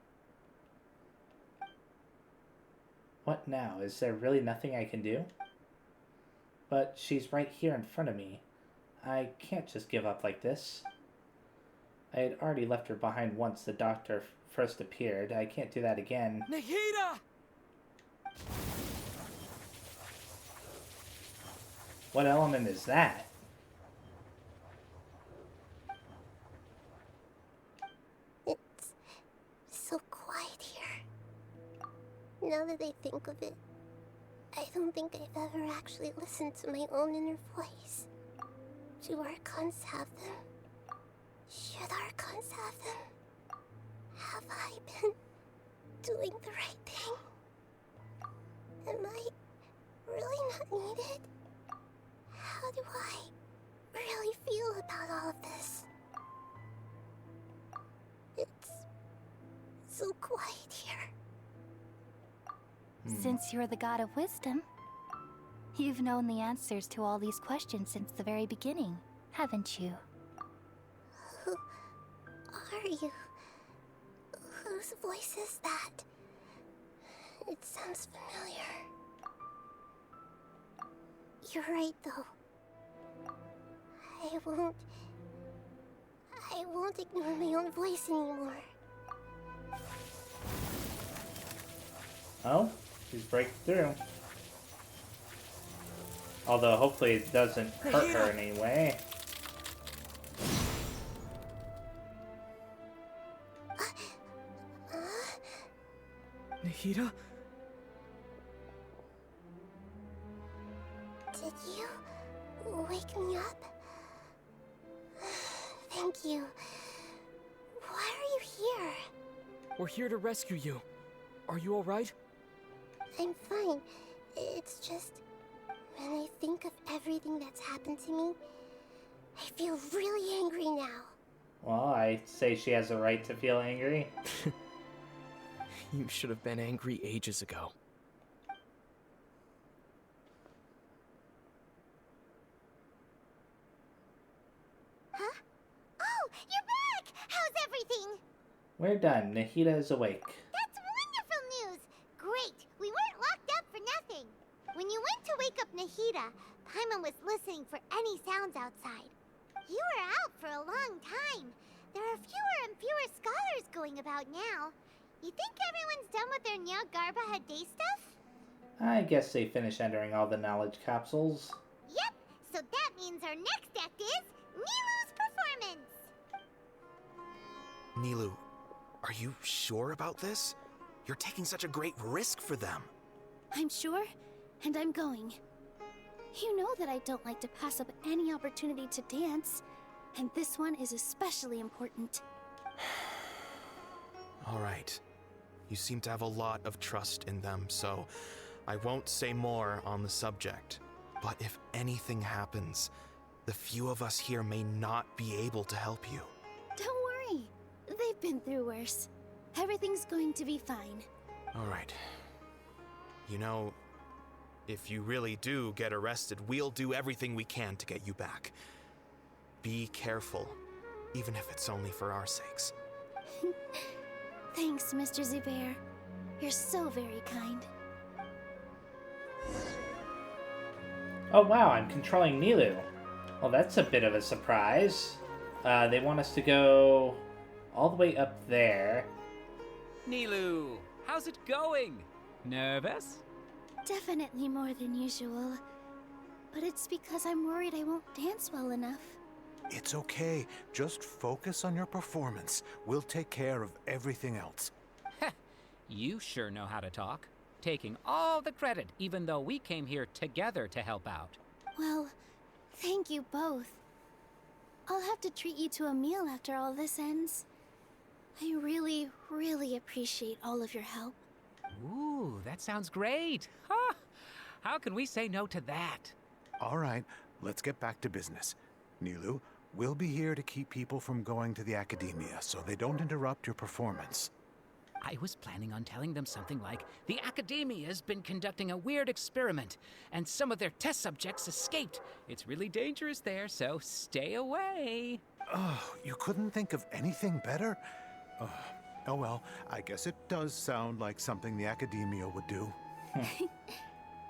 What now? Is there really nothing I can do? but she's right here in front of me. I can't just give up like this. I had already left her behind once the doctor first appeared. I can't do that again. Nahida! What element is that? It's so quiet here. Now that I think of it, I don't think I've ever actually listened to my own inner voice. Do Archons have them? Should Archons have them? Have I been doing the right thing? Am I really not needed? How do I really feel about all of this? It's so quiet here. Since you're the god of wisdom, you've known the answers to all these questions since the very beginning, haven't you? Who are you? Whose voice is that? It sounds familiar. You're right, though. I won't ignore my own voice anymore. Oh, she's breaking through. Although hopefully it doesn't hurt her in any way. Nahida? Did you wake me up? Thank you. Why are you here? We're here to rescue you. Are you alright? I'm fine. It's just, when I think of everything that's happened to me, I feel really angry now. Well, I say she has a right to feel angry. You should have been angry ages ago. Huh? Oh, you're back! How's everything? We're done. Nahida is awake. That's wonderful news! Great! We weren't locked up for nothing. When you went to wake up Nahida, Paimon was listening for any sounds outside. You were out for a long time. There are fewer and fewer scholars going about now. You think everyone's done with their Nyagarba Day stuff? I guess they finished entering all the knowledge capsules. Yep, so that means our next act is Nilu's performance! Nilu, are you sure about this? You're taking such a great risk for them. I'm sure, and I'm going. You know that I don't like to pass up any opportunity to dance, and this one is especially important. All right. You seem to have a lot of trust in them, so I won't say more on the subject. But if anything happens, the few of us here may not be able to help you. Don't worry. They've been through worse. Everything's going to be fine. All right. You know, if you really do get arrested, we'll do everything we can to get you back. Be careful, even if it's only for our sakes. Thanks, Mr. Zubair. You're so very kind. Oh wow, I'm controlling Nilu. Well, that's a bit of a surprise. They want us to go all the way up there. Nilu, how's it going? Nervous? Definitely more than usual. But it's because I'm worried I won't dance well enough. It's okay. Just focus on your performance. We'll take care of everything else. You sure know how to talk. Taking all the credit, even though we came here together to help out. Well, thank you both. I'll have to treat you to a meal after all this ends. I really, really appreciate all of your help. Ooh, that sounds great. Huh? How can we say no to that? All right, let's get back to business. Nilu, we'll be here to keep people from going to the academia so they don't interrupt your performance. I was planning on telling them something like, the Academia's been conducting a weird experiment, and some of their test subjects escaped. It's really dangerous there, so stay away. Oh, you couldn't think of anything better? Oh well, I guess it does sound like something the Academia would do.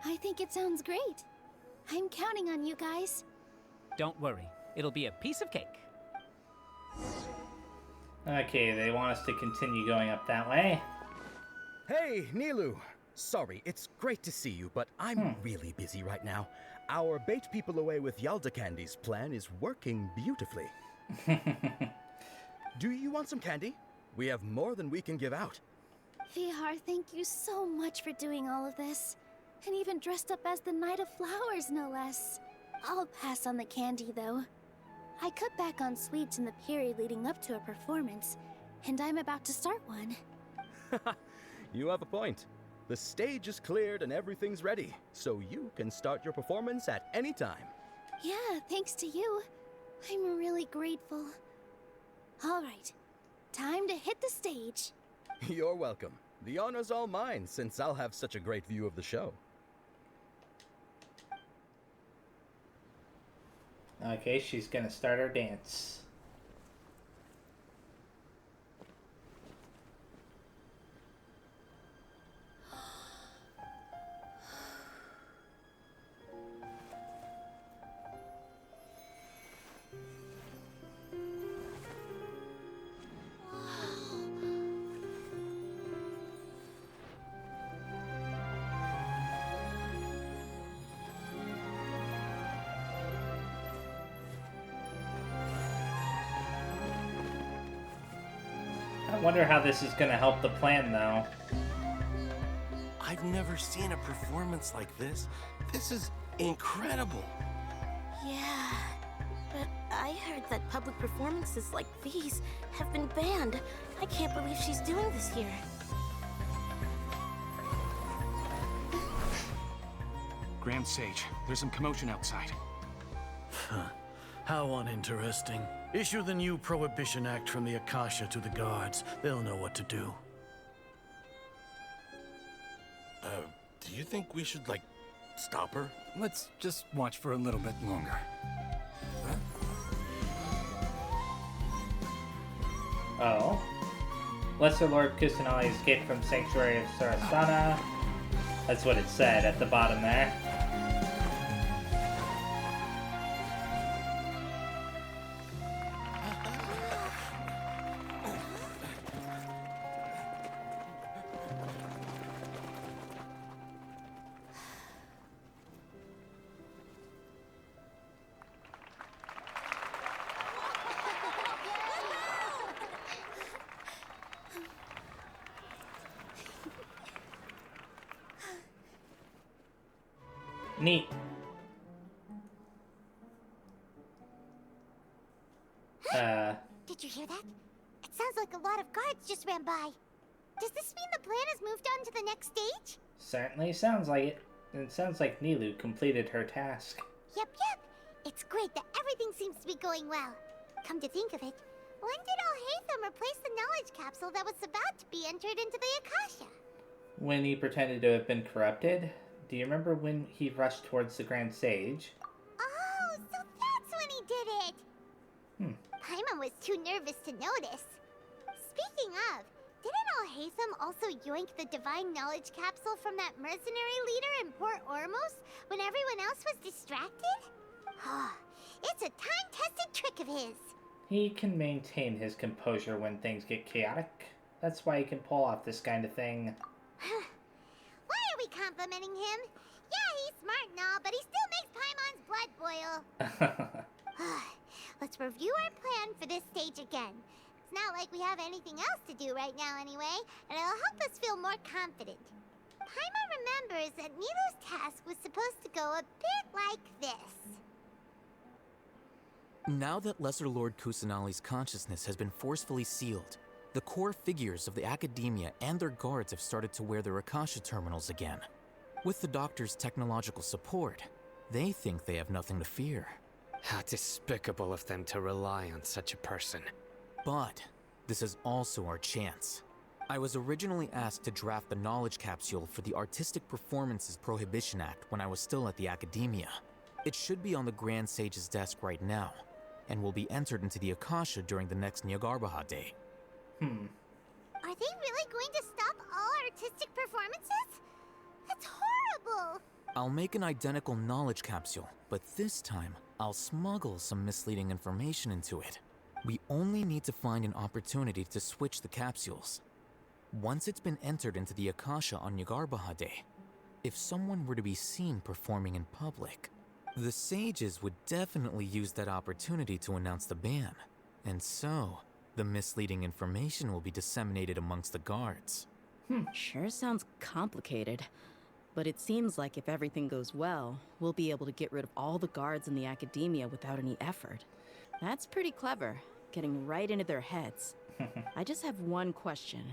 I think it sounds great. I'm counting on you guys. Don't worry, it'll be a piece of cake. Okay, they want us to continue going up that way. Hey, Nilu! Sorry, it's great to see you, but I'm really busy right now. Our bait people away with Yalda Candy's plan is working beautifully. Do you want some candy? We have more than we can give out. Vihar, thank you so much for doing all of this. And even dressed up as the Knight of Flowers, no less. I'll pass on the candy, though. I cut back on sweets in the period leading up to a performance, and I'm about to start one. You have a point. The stage is cleared and everything's ready, so you can start your performance at any time. Yeah, thanks to you. I'm really grateful. All right, time to hit the stage. You're welcome. The honor's all mine, since I'll have such a great view of the show. Okay, she's gonna start her dance. I wonder how this is gonna help the plan, though. I've never seen a performance like this. This is incredible. Yeah, but I heard that public performances like these have been banned. I can't believe she's doing this here. Grand Sage, there's some commotion outside. How uninteresting. Issue the new Prohibition Act from the Akasha to the guards. They'll know what to do. Do you think we should, like, stop her? Let's just watch for a little bit longer. Oh. Lesser Lord Kusanali escaped from Sanctuary of Sarasana. That's what it said at the bottom there. Neat. Did you hear that? It sounds like a lot of guards just ran by. Does this mean the plan has moved on to the next stage? Certainly sounds like it. It sounds like Nilu completed her task. Yep. It's great that everything seems to be going well. Come to think of it, when did Alhaitham replace the knowledge capsule that was about to be entered into the Akasha? When he pretended to have been corrupted? Do you remember when he rushed towards the Grand Sage? Oh, so that's when he did it! Paimon was too nervous to notice. Speaking of, didn't Alhaitham also yoink the Divine Knowledge Capsule from that mercenary leader in Port Ormos when everyone else was distracted? It's a time-tested trick of his. He can maintain his composure when things get chaotic. That's why he can pull off this kind of thing. Why are we complimenting him? Yeah, he's smart and all, but he still makes Paimon's blood boil. Let's review our plan for this stage again. It's not like we have anything else to do right now anyway, and it'll help us feel more confident. Paimon remembers that Nilu's task was supposed to go a bit like this. Now that Lesser Lord Kusanali's consciousness has been forcefully sealed, the core figures of the Academia and their guards have started to wear their Akasha terminals again. With the Doctor's technological support, they think they have nothing to fear. How despicable of them to rely on such a person. But this is also our chance. I was originally asked to draft the knowledge capsule for the Artistic Performances Prohibition Act when I was still at the Academia. It should be on the Grand Sage's desk right now, and will be entered into the Akasha during the next Nyagarbha Day. Are they really going to stop all artistic performances? That's horrible! I'll make an identical knowledge capsule, but this time, I'll smuggle some misleading information into it. We only need to find an opportunity to switch the capsules. Once it's been entered into the Akasha on Yagarbaha Day, if someone were to be seen performing in public, the sages would definitely use that opportunity to announce the ban. And so, the misleading information will be disseminated amongst the guards. Sure sounds complicated. But it seems like if everything goes well, we'll be able to get rid of all the guards in the academia without any effort. That's pretty clever, getting right into their heads. I just have one question.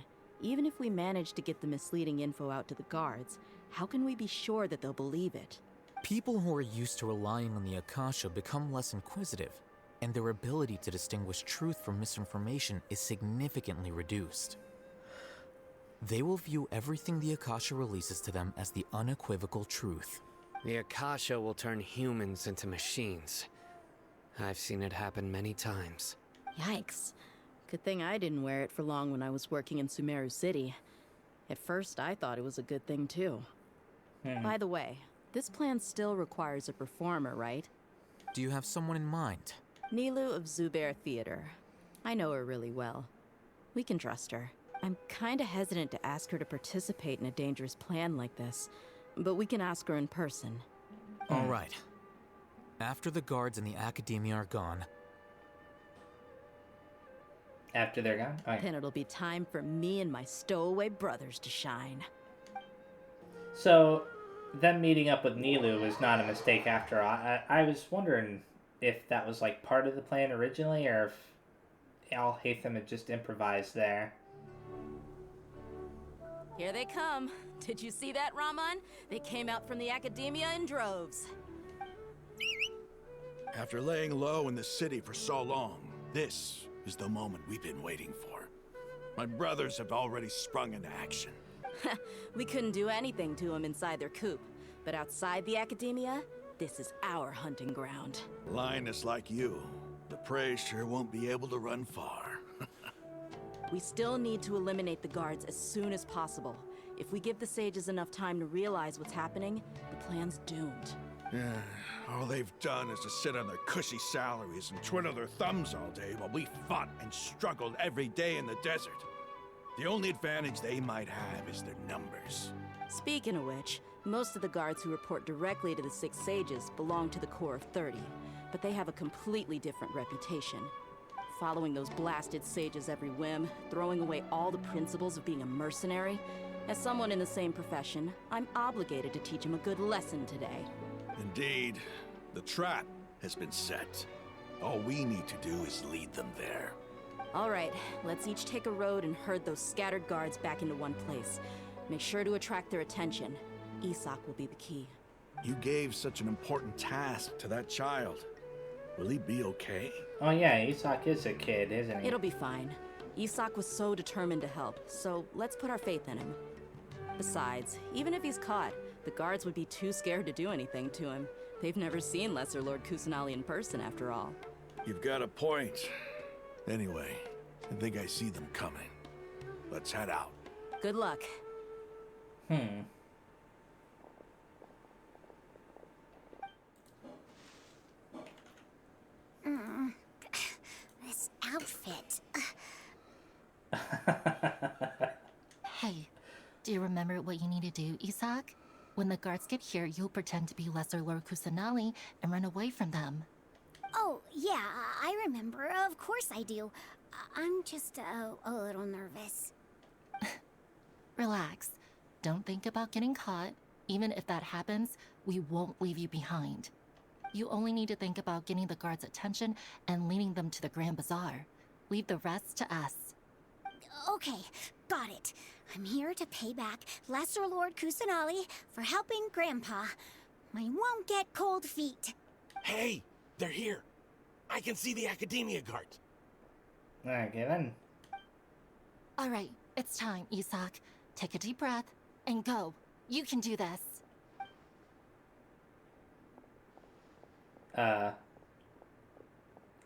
Even if we manage to get the misleading info out to the guards, how can we be sure that they'll believe it? People who are used to relying on the Akasha become less inquisitive, and their ability to distinguish truth from misinformation is significantly reduced. They will view everything the Akasha releases to them as the unequivocal truth. The Akasha will turn humans into machines. I've seen it happen many times. Yikes. Good thing I didn't wear it for long when I was working in Sumeru City. At first, I thought it was a good thing too. By the way, this plan still requires a performer, right? Do you have someone in mind? Nilu of Zubair Theater. I know her really well. We can trust her. I'm kinda hesitant to ask her to participate in a dangerous plan like this, but we can ask her in person. All right. After the guards in the academia are gone... After they're gone? Okay. Then it'll be time for me and my stowaway brothers to shine. So, them meeting up with Nilu was not a mistake after all. I was wondering if that was like part of the plan originally, or if Al-Haytham had just improvised there. Here they come. Did you see that, Rahman? They came out from the academia in droves. After laying low in the city for so long, this is the moment we've been waiting for. My brothers have already sprung into action. We couldn't do anything to them inside their coop, but outside the academia, this is our hunting ground. Lioness like you, the prey sure won't be able to run far. We still need to eliminate the guards as soon as possible. If we give the sages enough time to realize what's happening, the plan's doomed. Yeah, all they've done is to sit on their cushy salaries and twiddle their thumbs all day while we fought and struggled every day in the desert. The only advantage they might have is their numbers. Speaking of which, most of the guards who report directly to the Six Sages belong to the Corps of 30, but they have a completely different reputation. Following those blasted sages every whim, throwing away all the principles of being a mercenary. As someone in the same profession, I'm obligated to teach them a good lesson today. Indeed, the trap has been set. All we need to do is lead them there. All right, let's each take a road and herd those scattered guards back into one place. Make sure to attract their attention. Isak will be the key. You gave such an important task to that child. Will he be okay? Oh yeah, Isak is a kid, isn't he? It'll be fine. Isak was so determined to help, so let's put our faith in him. Besides, even if he's caught, the guards would be too scared to do anything to him. They've never seen Lesser Lord Kusanali in person, after all. You've got a point. Anyway, I think I see them coming. Let's head out. Good luck. This outfit. Hey, do you remember what you need to do, Isak? When the guards get here, you'll pretend to be Lesser Lord Kusanali and run away from them. Oh, yeah, I remember. Of course I do. I'm just a little nervous. Relax. Don't think about getting caught. Even if that happens, we won't leave you behind. You only need to think about getting the guards' attention and leading them to the Grand Bazaar. Leave the rest to us. Okay, got it. I'm here to pay back Lesser Lord Kusanali for helping Grandpa. I won't get cold feet. Hey, they're here. I can see the academia guards. Okay then. All right, it's time, Isak. Take a deep breath and go. You can do this.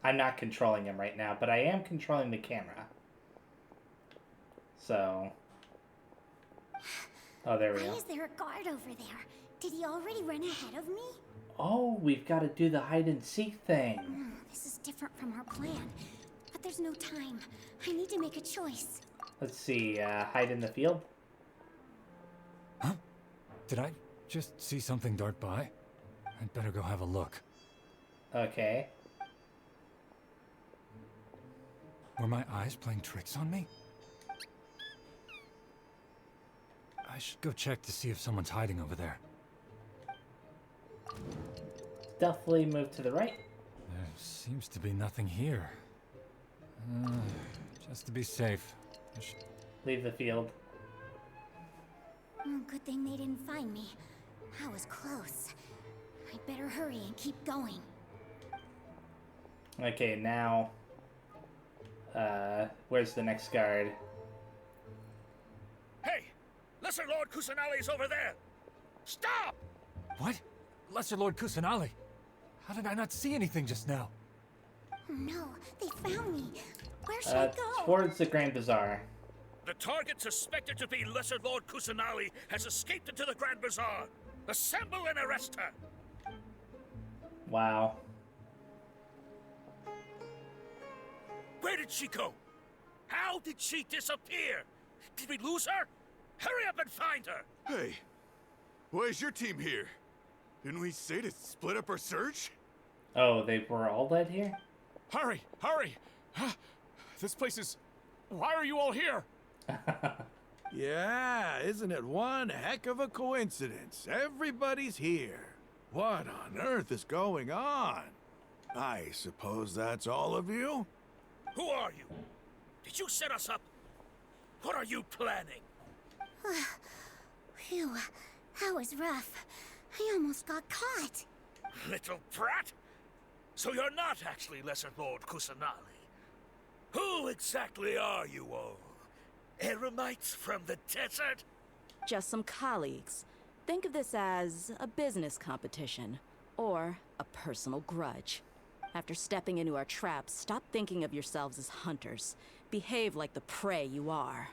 I'm not controlling him right now, but I am controlling the camera. So... Oh, there we go. Why is there a guard over there? Did he already run ahead of me? Oh, we've got to do the hide and seek thing. This is different from our plan. But there's no time. I need to make a choice. Let's see, hide in the field? Huh? Did I just see something dart by? I'd better go have a look. Okay. Were my eyes playing tricks on me? I should go check to see if someone's hiding over there. Definitely move to the right. There seems to be nothing here. Just to be safe. Leave the field. Good thing they didn't find me. I was close. I'd better hurry and keep going. Okay, now... where's the next guard? Hey! Lesser Lord Kusanali's over there! Stop! What? Lesser Lord Kusanali? How did I not see anything just now? Oh no, they found me. Where should I go? Towards the Grand Bazaar. The target suspected to be Lesser Lord Kusanali has escaped into the Grand Bazaar. Assemble and arrest her! Wow. Where did she go? How did she disappear? Did we lose her? Hurry up and find her! Hey, why is your team here? Didn't we say to split up our search? Oh, they were all dead here? Hurry! Hurry! This place is... Why are you all here? Yeah, isn't it one heck of a coincidence? Everybody's here. What on earth is going on? I suppose that's all of you? Who are you? Did you set us up? What are you planning? Phew, that was rough. I almost got caught. Little brat? So you're not actually Lesser Lord Kusanali. Who exactly are you all? Eremites from the desert? Just some colleagues. Think of this as a business competition, or a personal grudge. After stepping into our traps, stop thinking of yourselves as hunters. Behave like the prey you are.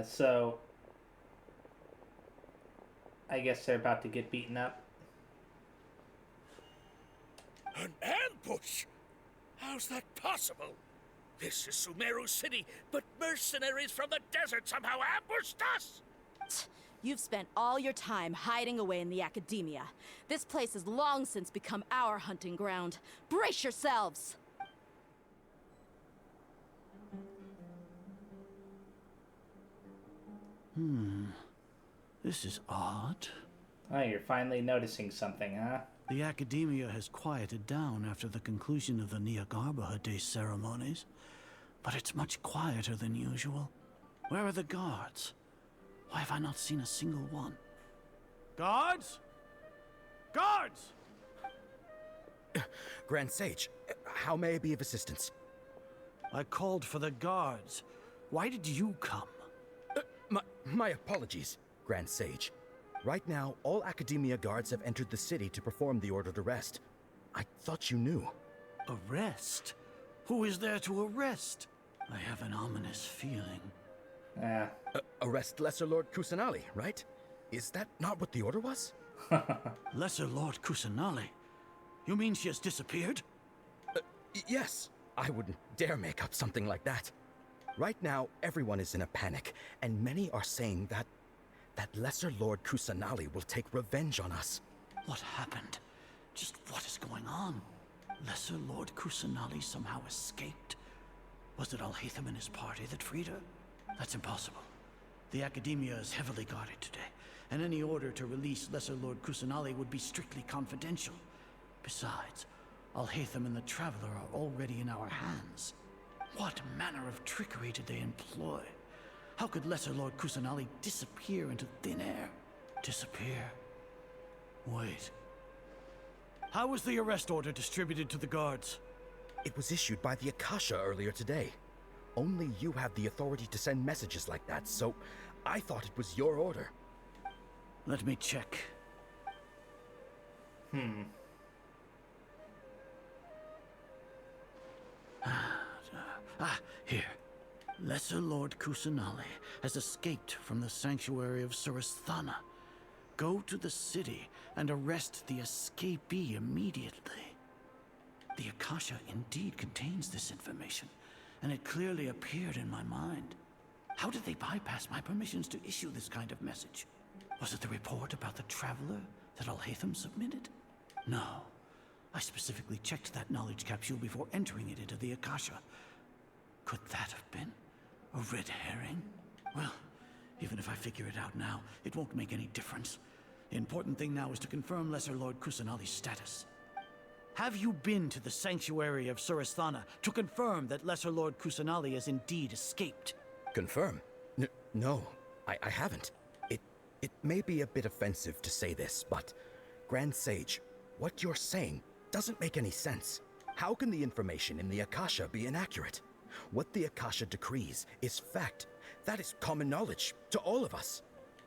So... I guess they're about to get beaten up. An ambush? How's that possible? This is Sumeru City, but mercenaries from the desert somehow ambushed us! You've spent all your time hiding away in the academia. This place has long since become our hunting ground. Brace yourselves! This is odd. Oh, you're finally noticing something, huh? The academia has quieted down after the conclusion of the Nyagarbha Day ceremonies, but it's much quieter than usual. Where are the guards? Why have I not seen a single one? Guards? Guards! Grand Sage, how may I be of assistance? I called for the guards. Why did you come? My apologies, Grand Sage. Right now, all Academia guards have entered the city to perform the ordered arrest. I thought you knew. Arrest? Who is there to arrest? I have an ominous feeling. Arrest Lesser Lord Kusanali, right? Is that not what the order was? Lesser Lord Kusanali? You mean she has disappeared? Yes. I wouldn't dare make up something like that. Right now, everyone is in a panic, and many are saying that Lesser Lord Kusanali will take revenge on us. What happened? Just what is going on? Lesser Lord Kusanali somehow escaped? Was it Alhaitham and his party that freed her? That's impossible. The Academia is heavily guarded today, and any order to release Lesser Lord Kusanali would be strictly confidential. Besides, Alhaitham and the Traveler are already in our hands. What manner of trickery did they employ? How could Lesser Lord Kusanali disappear into thin air? Disappear? Wait. How was the arrest order distributed to the guards? It was issued by the Akasha earlier today. Only you have the authority to send messages like that, so I thought it was your order. Let me check. Here. Lesser Lord Kusanali has escaped from the sanctuary of Suristhana. Go to the city and arrest the escapee immediately. The Akasha indeed contains this information, and it clearly appeared in my mind. How did they bypass my permissions to issue this kind of message? Was it the report about the traveler that Alhaitham submitted? No. I specifically checked that knowledge capsule before entering it into the Akasha. Could that have been a red herring? Well, even if I figure it out now, it won't make any difference. The important thing now is to confirm Lesser Lord Kusanali's status. Have you been to the sanctuary of Suristhana to confirm that Lesser Lord Kusanali has indeed escaped? Confirm? No, I haven't. It may be a bit offensive to say this, but Grand Sage, what you're saying doesn't make any sense. How can the information in the Akasha be inaccurate? What the Akasha decrees is fact. That is common knowledge to all of us.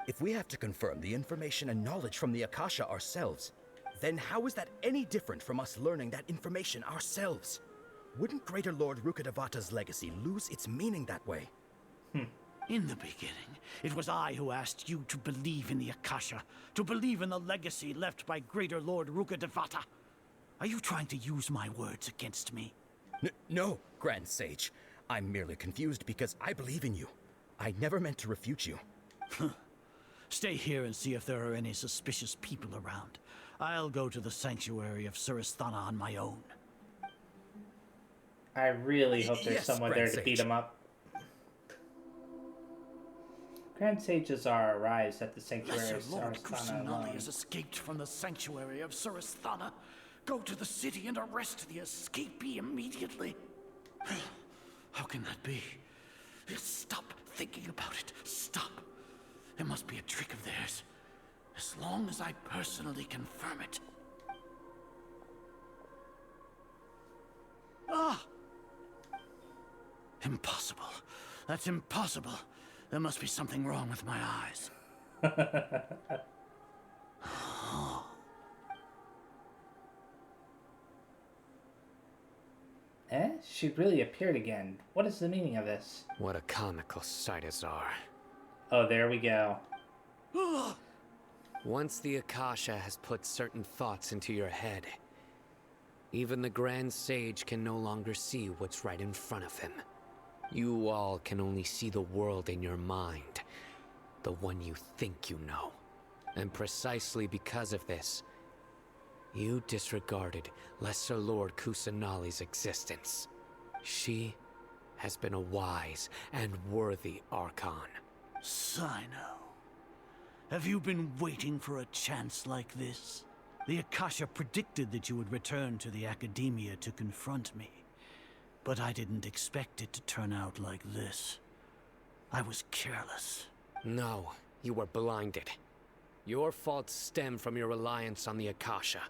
If we have to confirm the information and knowledge from the Akasha ourselves, then how is that any different from us learning that information ourselves? Wouldn't Greater Lord Rukkhadevata's legacy lose its meaning that way? In the beginning, it was I who asked you to believe in the Akasha, to believe in the legacy left by Greater Lord Rukkhadevata. Are you trying to use my words against me? No, Grand Sage. I'm merely confused because I believe in you. I never meant to refute you. Stay here and see if there are any suspicious people around. I'll go to the sanctuary of Suristhana on my own. I really hope there's someone Grand there to Sage. beat him up. Grand Sage Azar arrives at the sanctuary Lesser of Lord Suristhana Kusanali alone. has escaped from the sanctuary of Suristhana. Go to the city and arrest the escapee immediately. How can that be? Stop thinking about it. Stop. It must be a trick of theirs. As long as I personally confirm it. Ah! Impossible. That's impossible. There must be something wrong with my eyes. She really appeared again. What is the meaning of this? What a comical sight, Azar. Oh, there we go. Once the Akasha has put certain thoughts into your head, even the Grand Sage can no longer see what's right in front of him. You all can only see the world in your mind, the one you think you know. And precisely because of this, you disregarded Lesser Lord Kusanali's existence. She has been a wise and worthy Archon. Sino, have you been waiting for a chance like this? The Akasha predicted that you would return to the Academia to confront me. But I didn't expect it to turn out like this. I was careless. No, you were blinded. Your faults stem from your reliance on the Akasha.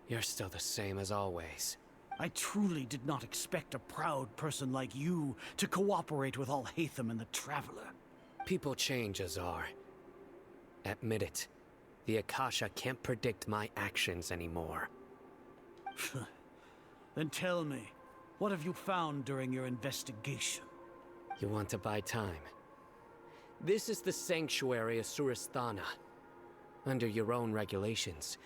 You're still the same as always. I truly did not expect a proud person like you to cooperate with Alhaitham and the Traveler. People change, Azar. Admit it. The Akasha can't predict my actions anymore. Then tell me, what have you found during your investigation? You want to buy time? This is the sanctuary of Suristhana. Under your own regulations,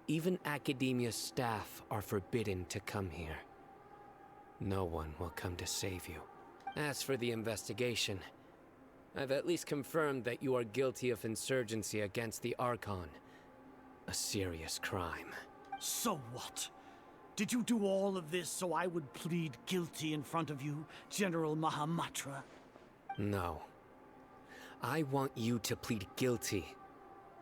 even Academia staff are forbidden to come here. No one will come to save you. As for the investigation, I've at least confirmed that you are guilty of insurgency against the Archon. A serious crime. So what? Did you do all of this so I would plead guilty in front of you, General Mahamatra? No. I want you to plead guilty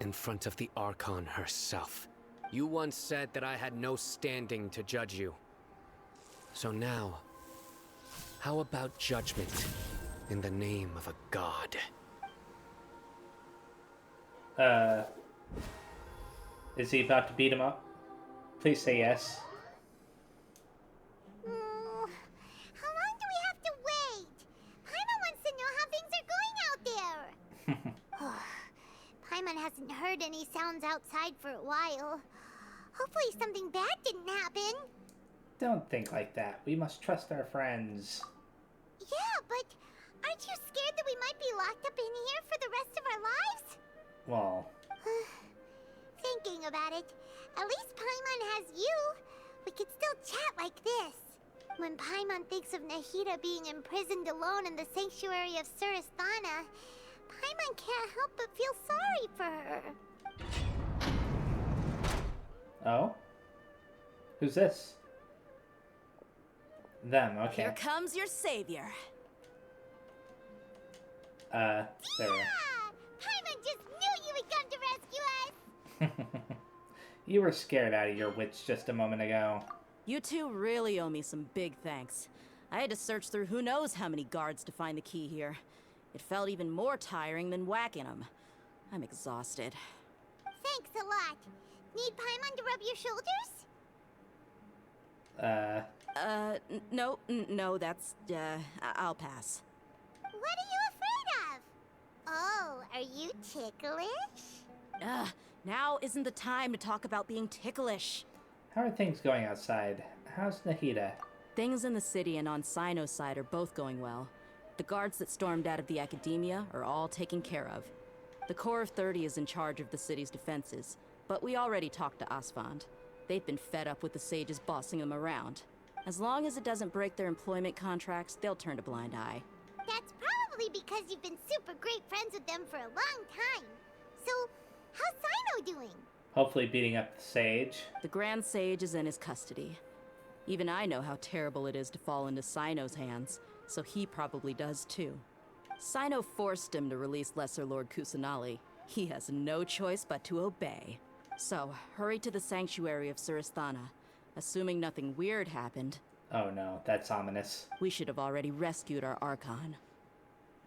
in front of the Archon herself. You once said that I had no standing to judge you. So now, how about judgment in the name of a god? Is he about to beat him up? Please say yes. How long do we have to wait? Paimon wants to know how things are going out there. Paimon hasn't heard any sounds outside for a while. Hopefully something bad didn't happen. Don't think like that. We must trust our friends. Yeah, but aren't you scared that that we might be locked up in here for the rest of our lives? Well... Thinking about it, at least Paimon has you. We could still chat like this. When Paimon thinks of Nahida being imprisoned alone in the sanctuary of Surasthana, Paimon can't help but feel sorry for her. Oh? Who's this? Them, okay. Here comes your savior. There we go. Paimon just knew you would come to rescue us! You were scared out of your wits just a moment ago. You two really owe me some big thanks. I had to search through who knows how many guards to find the key here. It felt even more tiring than whacking them. I'm exhausted. Thanks a lot. Need Paimon to rub your shoulders? No, that's, I'll pass. What are you afraid of? Oh, are you ticklish? Now isn't the time to talk about being ticklish. How are things going outside? How's Nahida? Things in the city and on Sino's side are both going well. The guards that stormed out of the Academia are all taken care of. The Corps of 30 is in charge of the city's defenses, but we already talked to Asfand. They've been fed up with the sages bossing them around. As long as it doesn't break their employment contracts, they'll turn a blind eye. That's probably because you've been super great friends with them for a long time. So, how's Sino doing? Hopefully beating up the sage. The Grand Sage is in his custody. Even I know how terrible it is to fall into Sino's hands, so he probably does too. Sino forced him to release Lesser Lord Kusanali. He has no choice but to obey. So, hurry to the sanctuary of Surasthana. Assuming nothing weird happened. Oh no, that's ominous. We should have already rescued our Archon.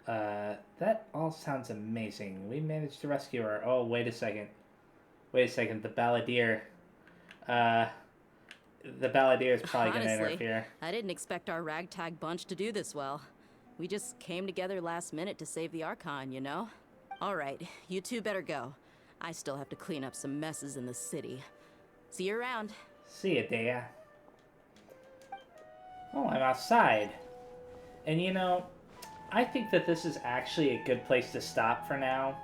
That all sounds amazing. We managed to rescue her. Oh, wait a second. Wait a second, the Balladeer. The Balladeer is probably going to interfere. I didn't expect our ragtag bunch to do this well. We just came together last minute to save the Archon, you know? Alright, you two better go. I still have to clean up some messes in the city. See you around. See ya, Dea. Oh, I'm outside. And you know, I think that this is actually a good place to stop for now.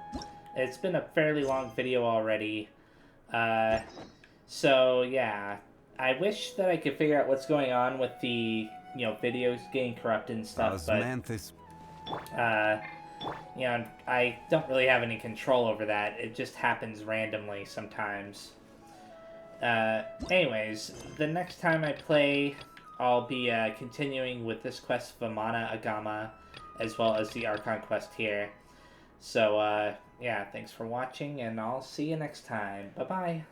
It's been a fairly long video already. So yeah, I wish that I could figure out what's going on with the, you know, videos getting corrupted and stuff, but you know, I don't really have any control over that. It just happens randomly sometimes. Anyways, the next time I play, I'll be continuing with this quest of Amana Agama, as well as the Archon quest here. So, yeah, thanks for watching, and I'll see you next time. Bye-bye.